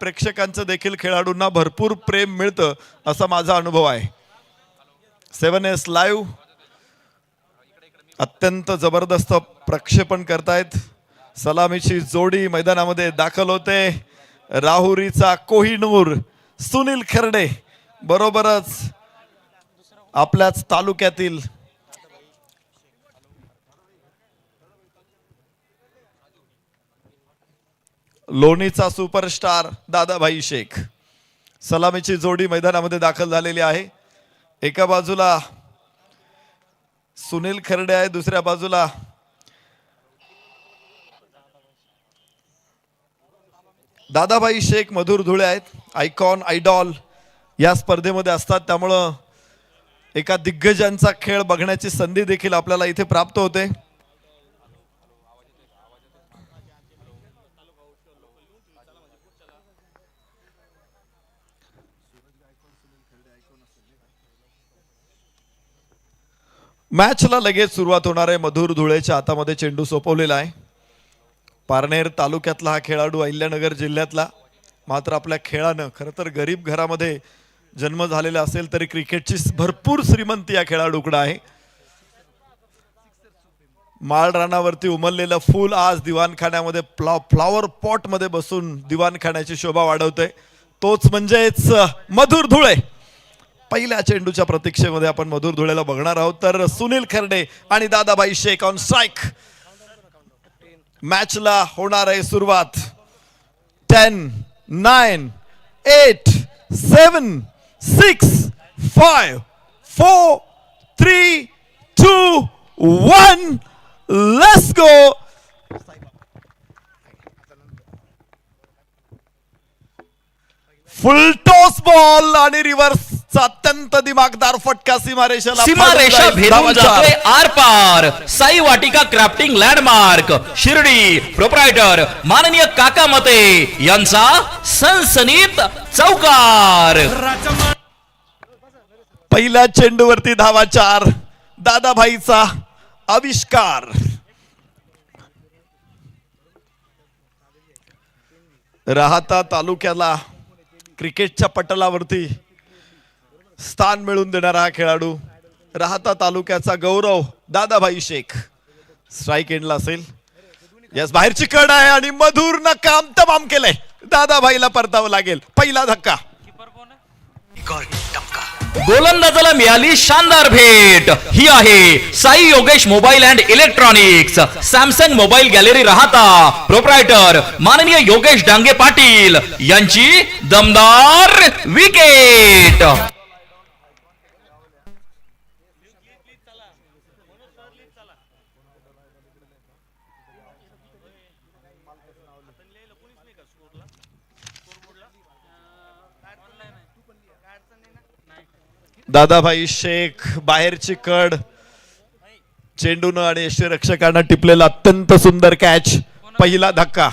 प्रेक्षकांचं देखील खेळाडूंना भरपूर प्रेम मिळतं असा माझा अनुभव आहे। 7S लाईव्ह अत्यंत जबरदस्त प्रक्षेपण करतायत। सलामीची जोडी मैदानामध्ये दाखल होते। राहुरीचा कोहिनूर सुनील खर्डे बरोबरच आपल्याच तालुक्यातील लोणीचा सुपरस्टार दादाभाई शेख। सलामीची जोडी मैदानामध्ये दाखल झालेली आहे। एका बाजूला सुनील खर्डे आहे, दुसऱ्या बाजूला दादाभाई शेख मधुर धुळे आहेत। आयकॉन आयडॉल या स्पर्धेमध्ये असतात, त्यामुळं एका दिग्गजांचा खेळ बघण्याची संधी देखील आपल्याला इथे प्राप्त होते। मॅचला लगेच सुरुवात होणार आहे। मधुर धुळेच्या हातामध्ये चेंडू सोपवलेला आहे। पारनेर तालुक्यातला हा खेळाडू, अहिल्यानगर जिल्ह्यातला, मात्र आपल्या खेळानं खरं तर गरीब घरामध्ये जन्म झालेला असेल तरी क्रिकेटची भरपूर श्रीमंती या खेळाडूकडे आहे। माळ रानावरती उमललेलं फूल आज दिवाणखान्यामध्ये फ्लॉवर पॉट मध्ये बसून दिवाणखान्याची शोभा वाढवते, तोच म्हणजेच मधुर धुळे। पहिल्या चेंडूच्या प्रतीक्षेमध्ये आपण मधुर धुळेला बघणार आहोत। तर सुनील खर्डे आणि दादाभाई शेख ऑन स्ट्राइक। मॅचला होणार आहे सुरुवात। 10 9 8 7 6 5 4 3 2 1 let's go. Full toss ball आणि रिव्हर्सचा अत्यंत दिमागदार फटका सीमारेषा भेदून जातोय आर पार। साई वाटिका क्राफ्टिंग लँडमार्क शिर्डी प्रोप्रायटर माननीय काका मते यांचा सनसनीत चौकार। पहिल्या चेंडूवरती धावा 4, दादाभाईचा आविष्कार। राहता तालुक्याला क्रिकेटच्या पटलावरती स्थान मिळवून देणारा हा खेळाडू, राहता तालुक्याचा गौरव दादाभाई शेख। स्ट्राइक एंडला असेल। यस, बाहेरची कड आहे आणि मधुरनं काम तमाम केलंय। दादाभाईला परतावं लागेल। पहिला धक्का। गोलंदाजाला मिळाली शानदार भेट। ही आहे Sai Yogesh mobile and electronics, Samsung mobile gallery Rahata, proprietor माननीय योगेश डांगे पाटील यांची दमदार विकेट। दादाभाई शेख बाहेरची कड, चेंडून आणि यष्टीरक्षकांना टिपलेला अत्यंत सुंदर कॅच। पहिला धक्का।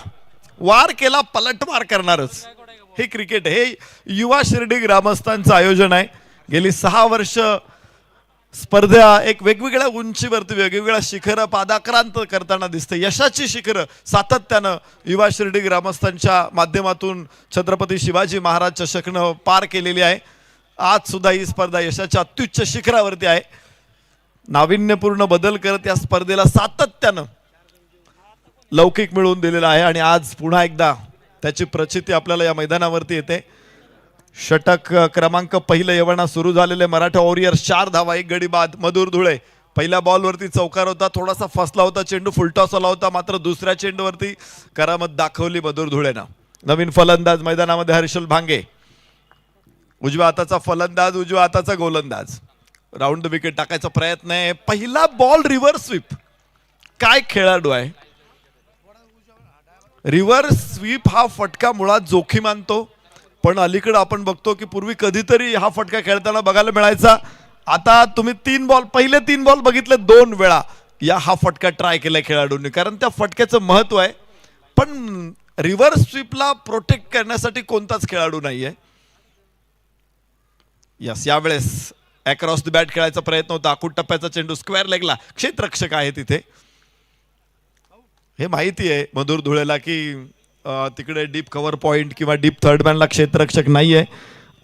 वार केला पलटवार करणारच हे क्रिकेट। हे युवा शिर्डी ग्रामस्थांचं आयोजन आहे। गेली 6 वर्ष स्पर्धा एक वेगवेगळ्या उंचीवरती वेगवेगळ्या शिखरं पादाक्रांत करताना दिसते। यशाची शिखरं सातत्यानं युवा शिर्डी ग्रामस्थांच्या माध्यमातून छत्रपती शिवाजी महाराज चषकनं पार केलेली आहे। आज सुद्धा ही स्पर्धा यशाच्या अत्युच्च शिखरावरती आहे। नाविन्यपूर्ण बदल करत या स्पर्धेला सातत्यानं लौकिक मिळवून दिलेला आहे आणि आज पुन्हा एकदा त्याची प्रचिती आपल्याला या मैदानावरती येते। षटक क्रमांक पहिलं यवना सुरू झालेले मराठा वॉरियर्स 4 धावा 1 गडी बाद। मधुर धुळे पहिल्या बॉलवरती चौकार होता, थोडासा फसला होता, चेंडू फुलटॉस आला होता, मात्र दुसऱ्या चेंडूवरती करामत दाखवली मधुर धुळेनं। नवीन फलंदाज मैदानामध्ये हर्षल भांगे, उजव्या हाताचा फलंदाज, उजव्या हाताचा गोलंदाज। राऊंड द विकेट टाकायचा प्रयत्न आहे। पहिला बॉल रिव्हर्स स्वीप। काय खेळाडू आहे। रिव्हर्स स्वीप हा फटका मुळात जोखीम आणतो, पण अलीकडे आपण बघतो की पूर्वी कधीतरी हा फटका खेळताना बघायला मिळायचा। आता तुम्ही 3 बॉल, पहिले 3 बॉल बघितले 2 वेळा हा फटका ट्राय केलाय खेळाडूंनी, कारण त्या फटक्याचं महत्व आहे। पण रिव्हर्स स्वीपला प्रोटेक्ट करण्यासाठी कोणताच खेळाडू नाहीये। यस, यावेळेस अक्रॉस द बॅट खेळायचा प्रयत्न होता। आखूड टप्प्याचा चेंडू स्क्वेअर लेगला, क्षेत्ररक्षक आहे तिथे। हे माहिती आहे मधुर धुळेला की तिकडे डीप कव्हर पॉइंट किंवा डीप थर्ड मॅनला क्षेत्ररक्षक नाहीये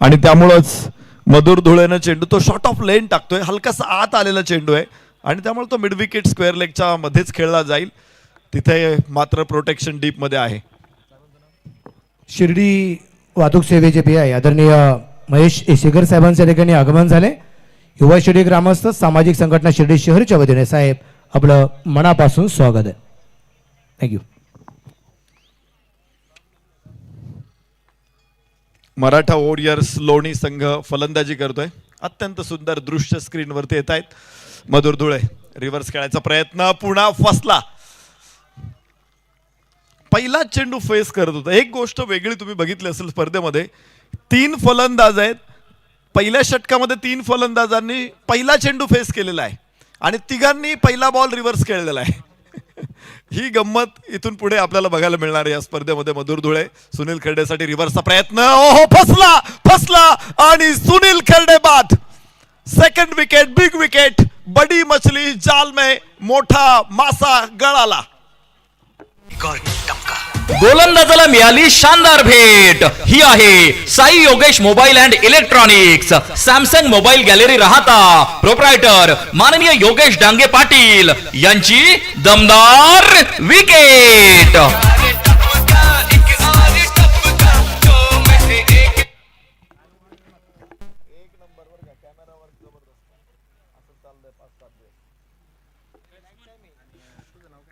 आणि त्यामुळंच मधुर धुळेनं चेंडू तो शॉर्ट ऑफ लेन टाकतोय, हलकासा आत आलेला चेंडू आहे आणि त्यामुळे तो मिड विकेट स्क्वेअर लेगच्या मध्येच खेळला जाईल. तिथे मात्र प्रोटेक्शन डीप मध्ये आहे. शिर्डी वाहतूक सेवेचे PI आदरणीय महेश एसेकर साहेबांच्या ठिकाणी आगमन झाले. युवा शिर्डी ग्रामस्थ सामाजिक संघटना शिर्डी शहरच्या वतीने साहेब आपलं मनापासून स्वागत आहे. थँक्यू. मराठा वॉरियर्स लोणी संघ फलंदाजी करतोय. अत्यंत सुंदर दृश्य स्क्रीनवरती येत आहेत. मधुर धुळे रिव्हर्स खेळायचा प्रयत्न पुन्हा फसला. पहिला चेंडू फेस करत होता. एक गोष्ट वेगळी तुम्ही बघितली असेल स्पर्धेमध्ये, 3 फलंदाज आहेत. पहिल्या षटकामध्ये 3 फलंदाजांनी पहिला चेंडू फेस केलेला आहे आणि तिघांनी पहिला बॉल रिव्हर्स खेळलेला आहे. ही गंमत इथून पुढे आपल्याला बघायला मिळणार आहे या स्पर्धेमध्ये. मधुर धुळे सुनील खर्डेसाठी रिव्हर्सचा प्रयत्न, ओहो फसला आणि सुनील खर्डे बाद. सेकंड विकेट, बिग विकेट, बडी मछली जाल में मोठा मासा गळाला. गोलंदाजाला मिळाली शानदार भेट. ही आहे Sai Yogesh mobile and electronics, Samsung mobile gallery Rahata, proprietor माननीय योगेश डांगे पाटील यांची दमदार विकेट.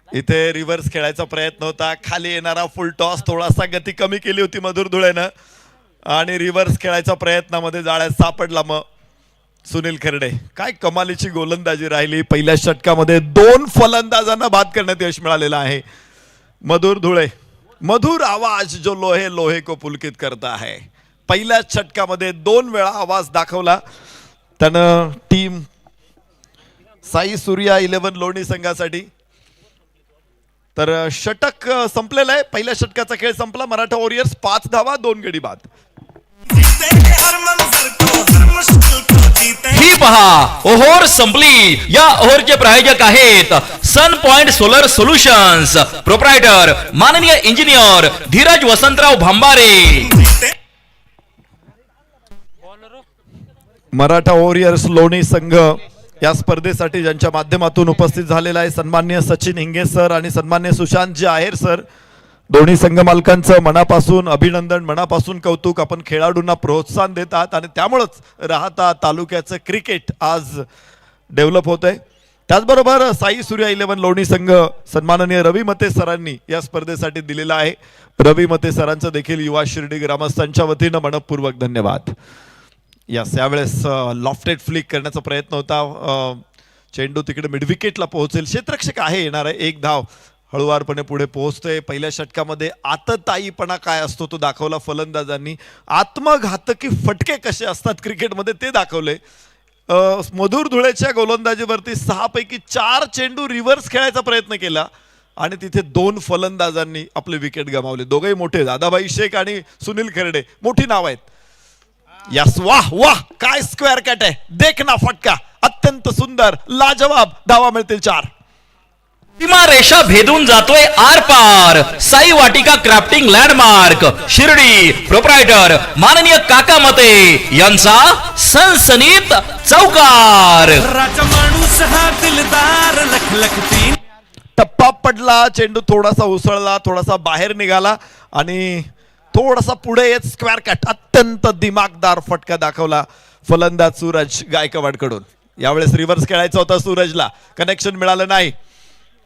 इथे रिव्हर्स खेळायचा प्रयत्न होता. खाली येणारा फुल टॉस, थोडासा गती कमी केली होती मधुर धुळेनं आणि रिव्हर्स खेळायच्या प्रयत्नामध्ये जाळ्यात सापडला मग सुनील खर्डे. काय कमालीची गोलंदाजी राहिली. पहिल्या षटकामध्ये 2 फलंदाजांना बाद करण्यात यश मिळालेलं आहे. मधुर धुळे, मधुर आवाज जो लोहे लोहे को पुलकित करता है. पहिल्या षटकामध्ये 2 वेळा आवाज दाखवला त्यानं टीम साई सूर्या 11 लोणी संघासाठी. तर षटक संपलेलं आहे. पहिल्या षटकाचा खेळ संपला. मराठा वॉरियर्स 5 धावा 2 गडी बाद. ही पहा ओव्हर संपली. या ओव्हरचे प्रायोजक आहेत sun point solar solutions, proprietor माननीय इंजिनियर धीरज वसंतराव भांबारे. मराठा वॉरियर्स लोणी संघ या स्पर्धेसाठी ज्यांच्या माध्यमातून उपस्थित झालेला आहे सन्माननीय सचिन हिंगे सर आणि सन्माननीय सुशांतजी आहेर सर. दोन्ही संघ मालकांचं मनापासून अभिनंदन, मनापासून कौतुक. आपण खेळाडूंना प्रोत्साहन देतात आणि त्यामुळंच राहता तालुक्याचं क्रिकेट आज डेव्हलप होत आहे. त्याचबरोबर साई सूर्या 11 लोणी संघ सन्माननीय रवी मते सरांनी या स्पर्धेसाठी दिलेला आहे. रवी मते सरांचं देखील युवा शिर्डी ग्रामस्थांच्या वतीनं मनपूर्वक धन्यवाद. यावेळेस लॉफ्टेड फ्लिक करण्याचा प्रयत्न होता. चेंडू तिकडे मिड विकेटला पोहोचेल. क्षेत्ररक्षक आहे, येणार आहे. 1 धाव हळुवारपणे पुढे पोहोचतोय. पहिल्या षटकामध्ये आतताईपणा काय असतो तो दाखवला फलंदाजांनी. आत्मघातकी फटके कसे असतात क्रिकेटमध्ये ते दाखवले. मधुर धुळेच्या गोलंदाजीवरती 6 पैकी 4 चेंडू रिव्हर्स खेळायचा प्रयत्न केला आणि तिथे 2 फलंदाजांनी आपले विकेट गमावले. दोघेही मोठे, दादाभाई शेख आणि सुनील खर्डे मोठी नाव आहेत. यस, वाह वाह, काय स्क्वेअर कट आहे. देख ना फटका, अत्यंत सुंदर, लाजवाब. धावा मिळतील 4. सीमा रेषा भेदून जातोय आर पार. साई वाटिका क्राफ्टिंग लँडमार्क शिर्डी, प्रोप्रायटर माननीय काका मते यांचा सनसनीत चौकार. टप्पा पडला, चेंडू थोडासा उसळला, थोडासा बाहेर निघाला आणि थोडासा पुढे येत स्क्वेअर कट. अत्यंत दिमागदार फटका दाखवला फलंदाज सूरज गायकवाड कडून. यावेळेस रिव्हर्स खेळायचा होता सूरजला, कनेक्शन मिळालं नाही.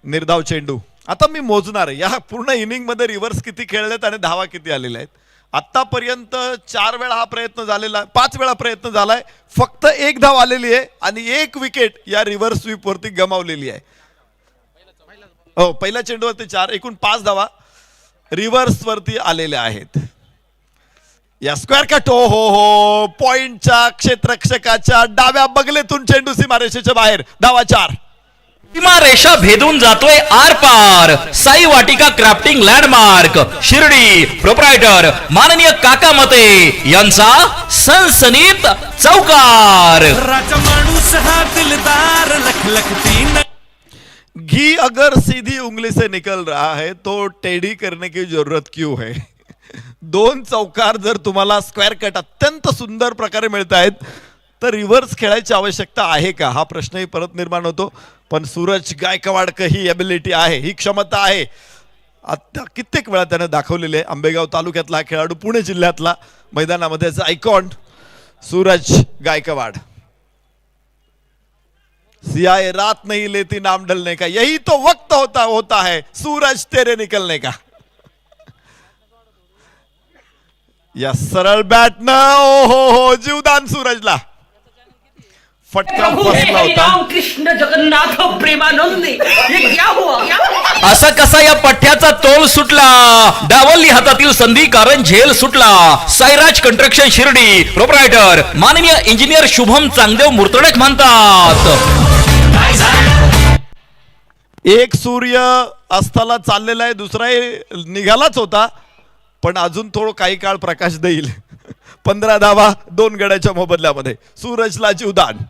निर्धाव चेंडू. आता मी मोजणार आहे या पूर्ण इनिंग मध्ये रिव्हर्स किती खेळलेत आणि धावा किती आलेल्या आहेत. आतापर्यंत 4 वेळा हा प्रयत्न झालेला, 5 वेळा प्रयत्न झालाय. फक्त 1 धाव आलेली आहे आणि 1 विकेट या रिव्हर्स स्वीप वरती गमावलेली आहे. हो, पहिल्या चेंडूवरती 4, एकूण 5 धावा रिव्हर्स वरती आलेल्या आहेत. या स्क्वेअर कट, हो हो हो, पॉइंटच्या क्षेत्ररक्षकाच्या डाव्या बगलेतून चेंडू सीमारेषेच्या बाहेर. धावा 4. सीमा रेषा भेदून जातोय आर पार. साई वाटिका क्राफ्टिंग लँडमार्क शिर्डी, प्रोप्रायटर माननीय काका मते यांचा सनसनीत चौकार. घी अगर सीधी उंगली से निकल रहा है तो टेढ़ी करने की जरूरत क्यों है. दोन चौकार जर तुम्हाला स्क्वेअर कट अत्यंत सुंदर प्रकारे मिळत आहेत तर रिव्हर्स खेळायची आवश्यकता आहे का हा प्रश्नही परत निर्माण होतो. पण सूरज गायकवाड ही एबिलिटी आहे, ही क्षमता आहे, आता कित्येक वेळा त्याने दाखवलेले. आंबेगाव तालुक्यातला खेळाडू, पुणे जिल्ह्यातला, मैदानामध्ये आयकॉन सूरज गायकवाड. सियाए रात नहीं लेती नाम डलने का, यही तो वक्त होता है सूरज तेरे निकलने का. या सरळ बॅट न हो जीवदान सूरजला. फटका फसला होता. कृष्ण जगन्नाथ प्रेमानंद, ये क्या हुआ क्या? असा कसा या पठ्याचा तोल सुटला, डावलली हातातील संधी कारण झेल सुटला. साईराज कंस्ट्रक्शन शिर्डी प्रोप्रायटर माननीय इंजिनियर शुभम चांगदेव मुर्तडक म्हणतात. एक सूर्य अस्ताला चाललेला आहे, दुसराही निघालाच होता, पण अजून थोडं काही काळ प्रकाश देईल. 15 धावा 2 गड्याच्या मोबदल्यामध्ये सूरजला जीवदान.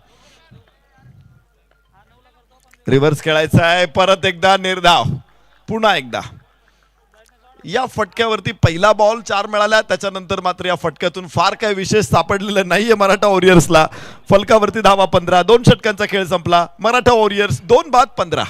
रिव्हर्स खेळायचा आहे, परत एकदा निर्धाव, पुन्हा एकदा. या फटक्यावरती पहिला बॉल 4 मिळाला, त्याच्यानंतर मात्र या फटक्यातून फार काही विशेष सापडलेलं नाहीये मराठा वॉरियर्सला. फलकावरती धावा 15, 2 षटकांचा खेळ संपला. मराठा वॉरियर्स 2 बाद 15.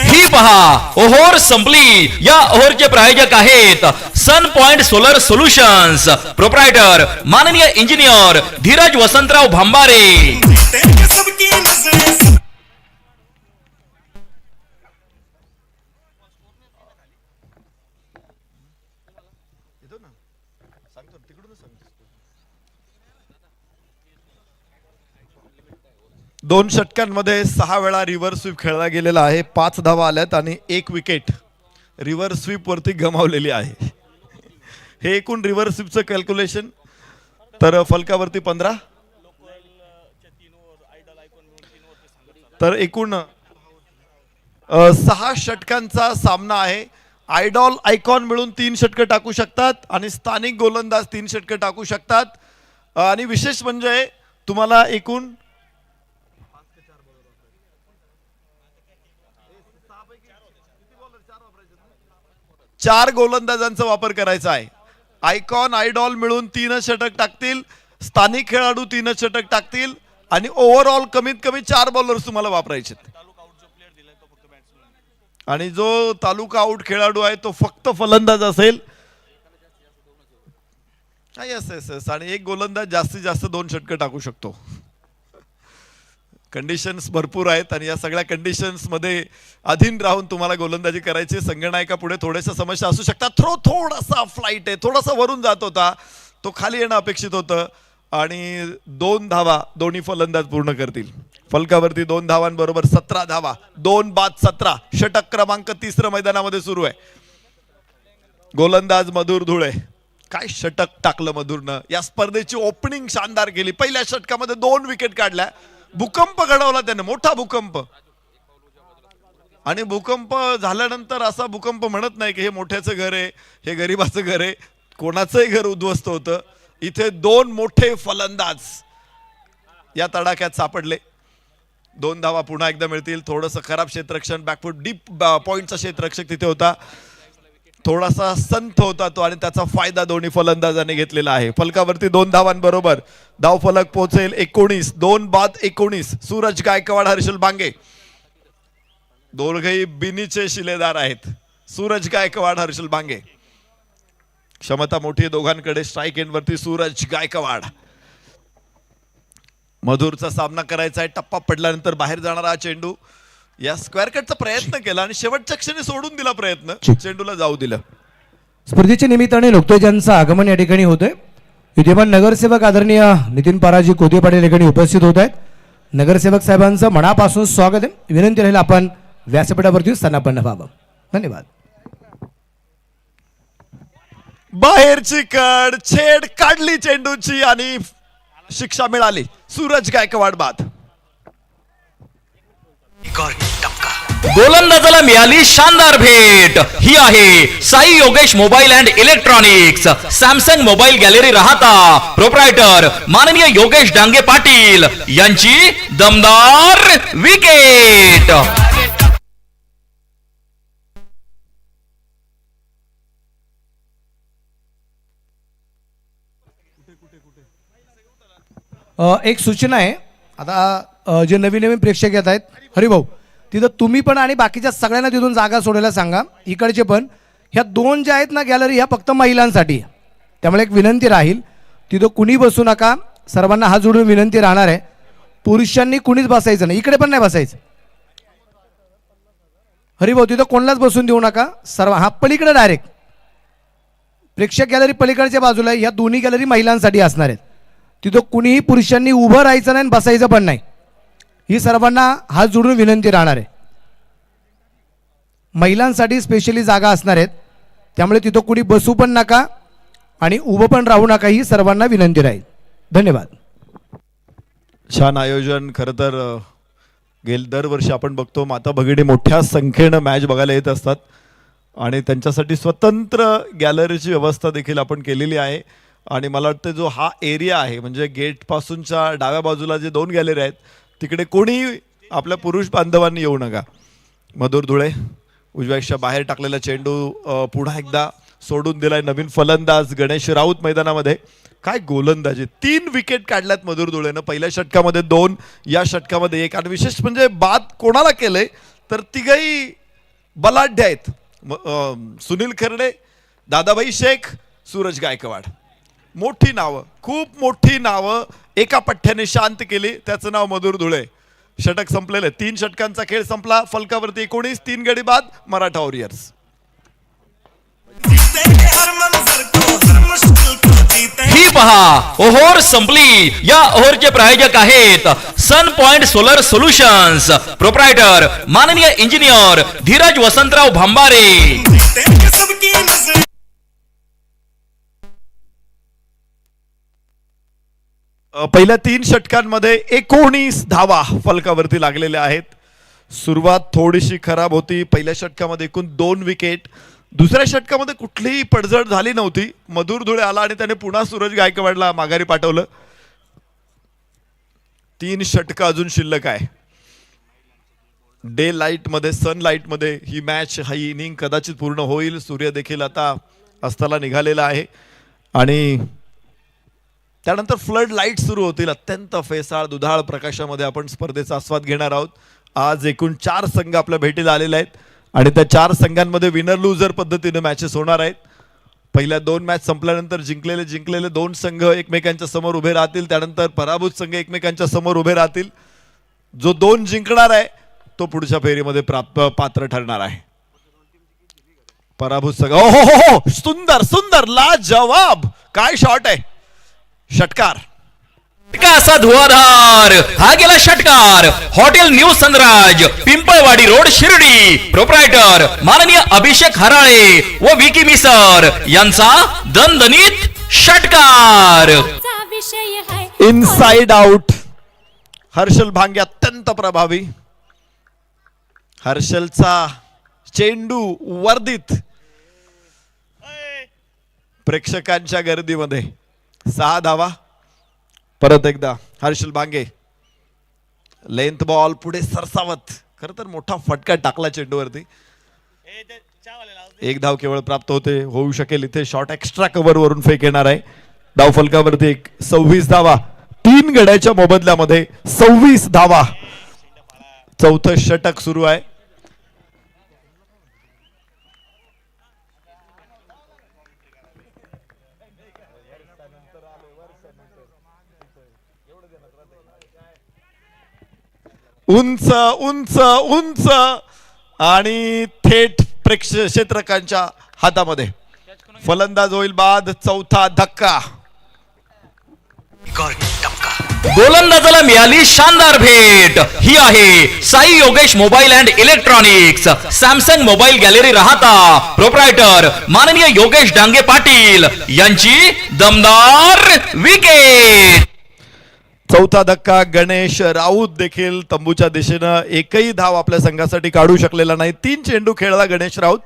ही पहा ओहोर संपली. या ओहोरचे प्रायोजक आहेत sun point solar solutions proprietor माननीय इंजिनियर धीरज वसंतराव भांबारे. दोन षटकांमध्ये 6 वेळा रिव्हर्स स्वीप खेळला गेलेला आहे. 5 धावा आल्यात आणि 1 विकेट रिव्हर्स स्वीप वरती गमावलेली आहे. हे एकूण रिव्हर्स स्वीपचं कॅल्क्युलेशन. तर फलकावरती 15, तर एकूण 6 षटकांचा सामना आहे. आयडॉल आयकॉन मिळून 3 षटकं टाकू शकतात आणि स्थानिक गोलंदाज 3 षटकं टाकू शकतात. आणि विशेष म्हणजे तुम्हाला एकूण 4 गोलंदाजांचा वापर करायचा आहे. आयकॉन आयडॉल मिळून 3 षटक टाकतील, स्थानिक खेळाडू 3 षटक टाकतील आणि ओव्हरऑल कमीत कमी 4 बॉलर्स तुम्हाला वापरायचे. आणि जो तालुका आउट खेळाडू आहे तो फक्त फलंदाज असेल. Yes yes yes. आणि एक गोलंदाज जास्तीत जास्त 2 षटकं टाकू शकतो. कंडिशन्स भरपूर आहेत आणि या सगळ्या कंडिशन्स मध्ये अधीन राहून तुम्हाला गोलंदाजी करायची. संगणकापुढे थोड्याशा समस्या असू शकतात. थोडासा फ्लाईट आहे, थोडासा वरून जात होता, तो खाली येणं अपेक्षित होतं. आणि 2 धावा दोन्ही फलंदाज पूर्ण करतील. फलकावरती 2 धावांबरोबर 17 धावा, 2 बाद 17. षटक क्रमांक 3 मैदानामध्ये सुरू आहे. गोलंदाज मधुर धुळे. काय षटक टाकलं मधुरनं. या स्पर्धेची ओपनिंग शानदार केली. पहिल्या षटकामध्ये 2 विकेट काढल्या. भूकंप घडवला त्याने, मोठा भूकंप. आणि भूकंप झाल्यानंतर असा भूकंप म्हणत नाही की हे मोठ्याचं घर आहे, हे गरीबाचं घर आहे. कोणाचंही घर उद्ध्वस्त होतं. इथे 2 मोठे फलंदाज या तडाख्यात सापडले. 2 धावा पुन्हा एकदा मिळतील. थोडंसं खराब क्षेत्ररक्षण, बॅकफूट डीप पॉइंटचा क्षेत्ररक्षक तिथे होता, थोडासा संथ होता तो, आणि त्याचा फायदा दोन्ही फलंदाजांनी घेतलेला आहे. फलकावरती 2 धावांबरोबर धाव फलक पोहोचेल 19, 2 बाद 19. सूरज गायकवाड, हर्षल बांगे दोघेही बिनीचे शिलेदार आहेत. सूरज गायकवाड, हर्षल बांगे. क्षमता मोठी दोघांकडे. स्ट्राईक एंड वरती सूरज गायकवाड. मधुरचा सामना करायचा आहे. टप्पा पडल्यानंतर बाहेर जाणारा चेंडू. या स्क्वेअर कटचा प्रयत्न केला आणि शेवटच्या क्षणी सोडून दिला प्रयत्न, चेंडूला जाऊ दिलं. स्पर्धेच्या निमित्ताने लोकतेजांचं आगमन या ठिकाणी होतंय. विद्यमान नगरसेवक आदरणीय नितीन पाराजी कोते पाटील या ठिकाणी उपस्थित होत आहेत. नगरसेवक साहेबांचं मनापासून स्वागत आहे. विनंती राहील आपण व्यासपीठावरती स्थानापन्न व्हावं. धन्यवाद. बाहेरची कड, छेड काढली चेंडूची आणि शिक्षा मिळाली. सूरज गायकवाड बाद. टपका गोलंदाजाला मिळाली शानदार भेट. ही आहे Sai Yogesh mobile and electronics, Samsung mobile gallery Rahata, proprietor माननीय योगेश डांगे पाटील यांची दमदार विकेट. एक सूचना आहे आता जे नवीन नवीन प्रेक्षक येत आहेत हरिभाऊ तिथं तुम्ही पण आणि बाकीच्या सगळ्यांना तिथून जागा सोडायला सांगा. इकडचे पण ह्या दोन ज्या आहेत ना गॅलरी ह्या फक्त महिलांसाठी, त्यामुळे एक विनंती राहील तिथं कुणी बसू नका. सर्वांना हात जोडून विनंती राहणार आहे, पुरुषांनी कुणीच बसायचं नाही, इकडे पण नाही बसायचं. हरिभाऊ तिथं कोणालाच बसून देऊ नका. सर्व हा पलीकडे डायरेक्ट प्रेक्षक गॅलरी पलीकडच्या बाजूला ह्या दोन्ही गॅलरी महिलांसाठी असणार आहेत. तिथं कुणीही पुरुषांनी उभं राहायचं नाही आणि बसायचं पण नाही, ही सर्वांना हात जोडून विनंती राहणार आहे. महिलांसाठी स्पेशली जागा असणार आहेत, त्यामुळे तिथं कुणी बसू पण नका आणि उभं पण राहू नका, ही सर्वांना विनंती राहील. धन्यवाद. छान आयोजन. खरं तर दरवर्षी आपण बघतो माता भगिनी मोठ्या संख्येनं मॅच बघायला येत असतात आणि त्यांच्यासाठी स्वतंत्र गॅलरीची व्यवस्था देखील आपण केलेली आहे. आणि मला वाटतं जो हा एरिया आहे म्हणजे गेटपासूनच्या डाव्या बाजूला जे दोन गॅलरी आहेत तिकडे कोणी आपल्या पुरुष बांधवांनी येऊ नका. मधुर धुळे उजव्याच्या बाहेर टाकलेला चेंडू पुन्हा एकदा सोडून दिलाय नवीन फलंदाज गणेश राऊत मैदानामध्ये. काय गोलंदाजी, 3 विकेट काढल्यात मधुर धुळेनं. पहिल्या षटकामध्ये 2, या षटकामध्ये 1. आणि विशेष म्हणजे बाद कोणाला केलंय तर तिघही बलाढ्य आहेत. सुनील खर्डे, दादाभाई शेख, सूरज गायकवाड. मोठी नावं, खूप मोठी नावं एका पठ्ठ्याने शांत केली. त्याचं नाव मधुर धुळे. षटक संपलेलं, 3 षटकांचा खेळ संपला. फलकावरती 19, 3 गडी बाद मराठा वॉरियर्स. ही पहा ओहोर संपली. या ओहोरचे प्रायोजक आहेत sun point solar solutions, proprietor माननीय इंजिनियर धीरज वसंतराव भांबारे. पहिल्या 3 षटकांमध्ये 19 धावा फलकावरती लागलेल्या आहेत. सुरुवात थोडीशी खराब होती. पहिल्या षटकामध्ये एकूण 2 विकेट. दुसऱ्या षटकामध्ये कुठलीही पडझड झाली नव्हती. मधुर धुळे आला आणि त्याने पुन्हा सूरज गायकवाडला माघारी पाठवलं. 3 षटकं अजून शिल्लक आहे. डे लाईट मध्ये, सनलाईट मध्ये ही मॅच, ही इनिंग कदाचित पूर्ण होईल. सूर्य देखील आता अस्ताला निघालेला आहे आणि त्यानंतर फ्लड लाईट सुरू होतील. अत्यंत फेसाळ दुधाळ प्रकाशामध्ये आपण स्पर्धेचा आस्वाद घेणार आहोत. आज एकूण 4 संघ आपल्या भेटीला आलेले आहेत आणि त्या 4 संघांमध्ये विनर लुझर पद्धतीने मॅचेस होणार आहेत. पहिल्या 2 मॅच संपल्यानंतर जिंकलेले 2 संघ एकमेकांच्या समोर उभे राहतील. त्यानंतर पराभूत संघ एकमेकांच्या समोर उभे राहतील. जो 2 जिंकणार आहे तो पुढच्या फेरीमध्ये पात्र ठरणार आहे. पराभूत संघ, हो हो हो, सुंदर सुंदर, लाजवाब, काय शॉट आहे. षटकार असा धुवाधार. हा गेला षटकार. Hotel new Sanraj, Pimpalwadi road, Shirdi, proprietor माननीय अभिषेक हराळे व विकी मिसर यांचा दणदणीत षटकार. Inside out. हर्षल भांगे अत्यंत प्रभावी. हर्षलचा चेंडू वर्धित. प्रेक्षकांच्या गर्दीमध्ये 6 धावा. परत एकदा हर्षल भांगे, लेंथ बॉल पुढे सरसावत. खर तर मोठा फटका टाकला चेंडूवरती. 1 धाव केवळ प्राप्त होऊ शकेल. इथे शॉट एक्स्ट्रा कव्हर वरून फेक येणार आहे. धाव फलकावरती 26 धावा. 3 गड्याच्या मोबदल्यामध्ये 26 धावा. 4थं षटक सुरू आहे. उंच उंच उंच आणि थेट क्षेत्रकांच्या हातामध्ये. फलंदाज होईल बाद. 4था धक्का. गोलंदाजाला मिळाली शानदार भेट. ही आहे Sai Yogesh mobile and electronics, Samsung mobile gallery Rahata, proprietor माननीय योगेश डांगे पाटील यांची दमदार विकेट. चौथा धक्का गणेश राऊत देखील तंबूच्या दिशेनं एकही धाव आपल्या संघासाठी काढू शकलेला नाही. 3 चेंडू खेळला गणेश राऊत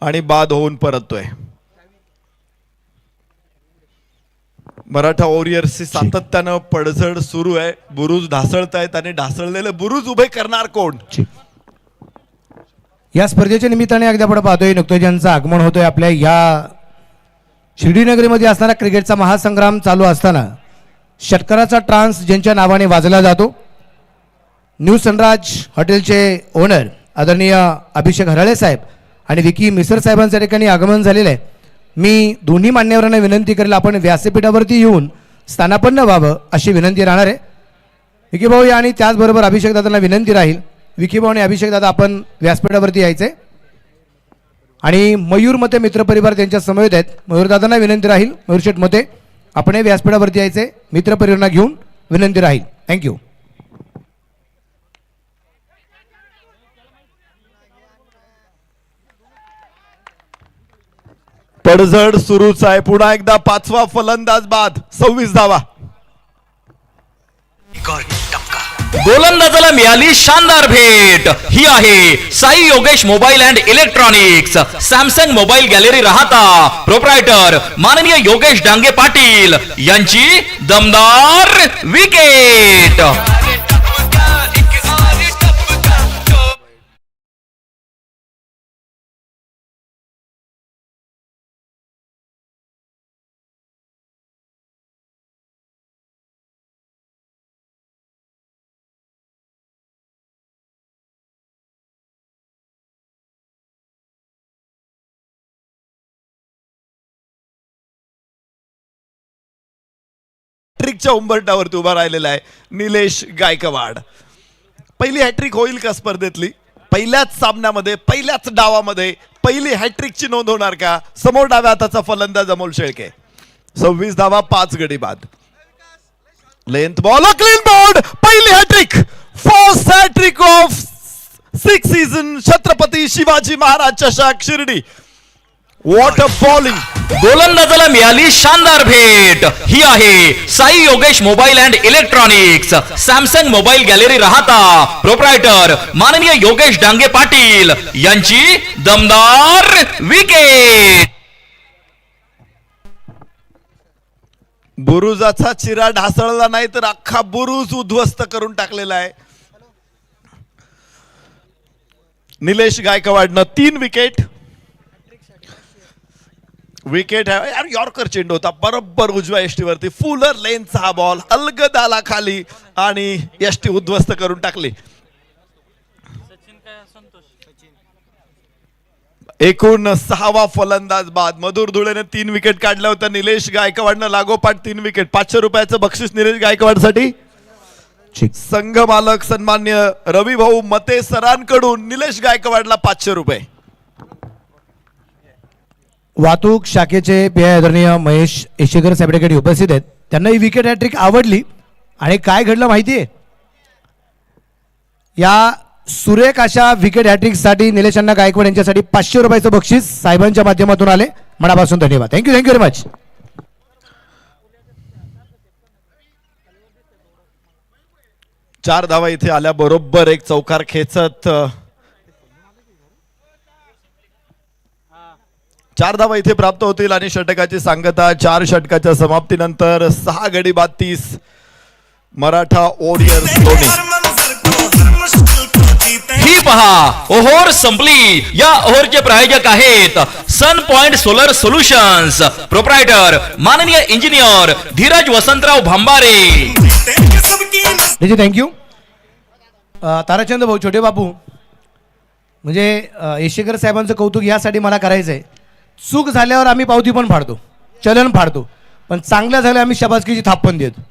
आणि बाद होऊन परततोय. मराठा वॉरियर्सची सातत्यानं पडझड सुरू आहे. बुरुज ढासळतायत आणि ढासळलेले बुरुज उभे करणार कोण? या स्पर्धेच्या निमित्ताने अगदी आपण पाहतोय नुकतंच ज्यांचं आगमन होतोय आपल्या या शिर्डीनगरीमध्ये असताना क्रिकेटचा महासंग्राम चालू असताना षटकाराचा ट्रान्स ज्यांच्या नावाने वाजला जातो, न्यू सनराज हॉटेलचे ओनर आदरणीय अभिषेक हराळे साहेब आणि विकी मिसर साहेबांच्या ठिकाणी आगमन झालेलं आहे. मी दोन्ही मान्यवरांना विनंती करेल आपण व्यासपीठावरती येऊन स्थानापन्न व्हावं अशी विनंती राहणार आहे. विकी भाऊ या आणि त्याचबरोबर अभिषेक दादांना विनंती राहील, विकी भाऊ आणि अभिषेक दादा आपण व्यासपीठावरती यायचे आणि मयूर मते मित्रपरिवार त्यांच्या समवेत आहेत. मयूरदादांना विनंती राहील, मयूर शेठ मते आपण व्यासपीठावरती यायचे, मित्रपरिवारांना घेऊन विनंती राहील. थँक्यू. पडझड सुरूच आहे. पुन्हा एकदा 5वा फलंदाज बाद. 26 धावा. गोलंदाजाला मिळाली शानदार भेट. ही आहे Sai Yogesh mobile and electronics Samsung mobile gallery Rahata proprietor माननीय योगेश डांगे पाटील यांची दमदार विकेट. हॅट्रिकच्या उंबरठ्यावरती उभा राहिलेला आहे निलेश गायकवाड. पहिली हॅट्रिक होईल का स्पर्धेतली? पहिल्याच सामन्यामध्ये पहिल्याच डावामध्ये पहिली हॅट्रिकची नोंद होणार का? समोर डाव्या हाताचा फलंदाज अमोल शेळके. 26 धावा, 5 गडी बाद. Length ball, clean bowled. पहिली hattrick, first hattrick of 6 season Chhatrapati Shivaji Maharaj चषक शिर्डी. What a bowling. गोलंदाजाला मिळाली शानदार भेट. ही आहे Sai Yogesh mobile and electronics Samsung mobile gallery Rahata proprietor माननीय योगेश डांगे पाटील यांची दमदार विकेट. बुरुजाचा चिरा ढासळला नाही तर अख्खा बुरुज उद्ध्वस्त करून टाकलेला आहे. निलेश गायकवाडनं 3 विकेट. विकेट आहे यार. यॉर्कर चेंडू होता बरोबर उजव्या यष्टीवरती. फुलर लेनचा हा बॉल अलगद आला खाली आणि यष्टी उद्ध्वस्त करून टाकली. एकूण 6वा फलंदाज बाद. मधुर धुळेने 3 विकेट काढल्या होत्या. निलेश गायकवाडनं लागोपाठ 3 विकेट. 500 रुपयाचं बक्षीस निलेश गायकवाडसाठी. संघ मालक सन्मान्य रवी भाऊ मते सरांकडून निलेश गायकवाडला 500 रुपये. वाहतूक शाखेचे पी आय आदरणीय महेश एशेकर साहेब ठिकाणी उपस्थित आहेत. त्यांना ही विकेट हॅट्रिक आवडली आणि काय घडलं माहिती आहे? या सुरेख अशा विकेट हॅट्रिकसाठी निलेश अण्णा गायकवाड यांच्यासाठी 500 रुपयाचं बक्षीस साहेबांच्या माध्यमातून आले. मनापासून धन्यवाद. Thank you very much. चार धावा इथे आल्या बरोबर एक चौकार खेचत 4 धावा इथे प्राप्त होतील आणि षटकाची सांगता 4 षटकाच्या समाप्तीनंतर 6 गडी बाद 30 मराठा वॉरियर्स धोनी. ही पहा ओव्हर संपली. या ओव्हरचे प्रायोजक आहेत sun point solar solutions proprietor माननीय इंजिनियर धीरज वसंतराव भांबारे. थँक्यू. ताराचंद भाऊ छोटे बापू म्हणजे येशेकर साहेबांचं कौतुक यासाठी मला करायचं आहे. चूक झाल्यावर आम्ही पावती पण फाडतो, चलन फाडतो, पण चांगल्या झाल्या आम्ही शबासकीची थाप पण देतो.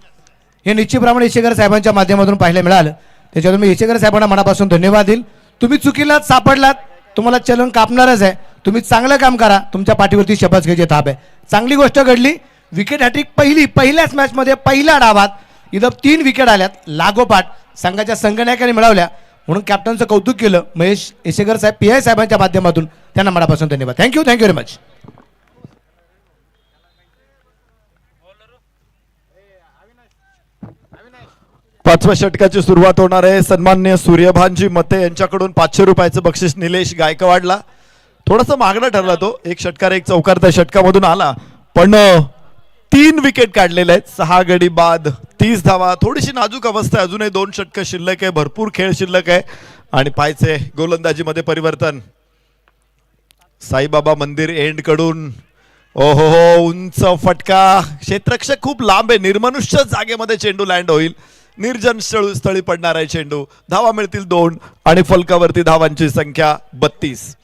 हे निश्चितप्रमाणे येशेकर साहेबांच्या माध्यमातून पाहायला मिळालं. त्याच्यातून मी येशेकर साहेबांना मनापासून धन्यवाद देईल. तुम्ही चुकीलाच सापडलात, तुम्हाला चलन कापणारच आहे. तुम्ही चांगलं काम करा, तुमच्या पाठीवरती शबासकीची थाप आहे. चांगली गोष्ट घडली. विकेट हॅट्रिक पहिल्याच मॅचमध्ये पहिल्या डावात इथं 3 विकेट आल्यात लागोपाठ संघाच्या संघनायकाने मिळवल्या. म्हणून कॅप्टनचं कौतुक केलं महेश येशेकर साहेब पी आय साहेबांच्या माध्यमातून. त्यांना मनापासून धन्यवाद. Thank you very much. पाचव्या षटकाची सुरुवात होणार आहे. सन्माननीय सूर्यभानजी मते यांच्याकडून 500 रुपयाचं बक्षीस निलेश गायकवाडला. थोडासा महागडा ठरला तो, एक षटकार एक चौकार त्या षटकामधून आला, पण 3 विकेट काढलेले आहेत. 6 गडी बाद 30 धावा. थोडीशी नाजूक अवस्था आहे, अजूनही 2 षटकं शिल्लक आहे, भरपूर खेळ शिल्लक आहे. आणि पाहायचे गोलंदाजीमध्ये परिवर्तन. साईबाबा मंदिर एंड कडून ओहो हो उंच फटका. क्षेत्ररक्षक खूप लांब आहे, निर्मनुष्य जागेमध्ये चेंडू लँड होईल. निर्जन स्थळी पडणार आहे चेंडू. धावा मिळतील 2 आणि फलकावरती धावांची संख्या 32.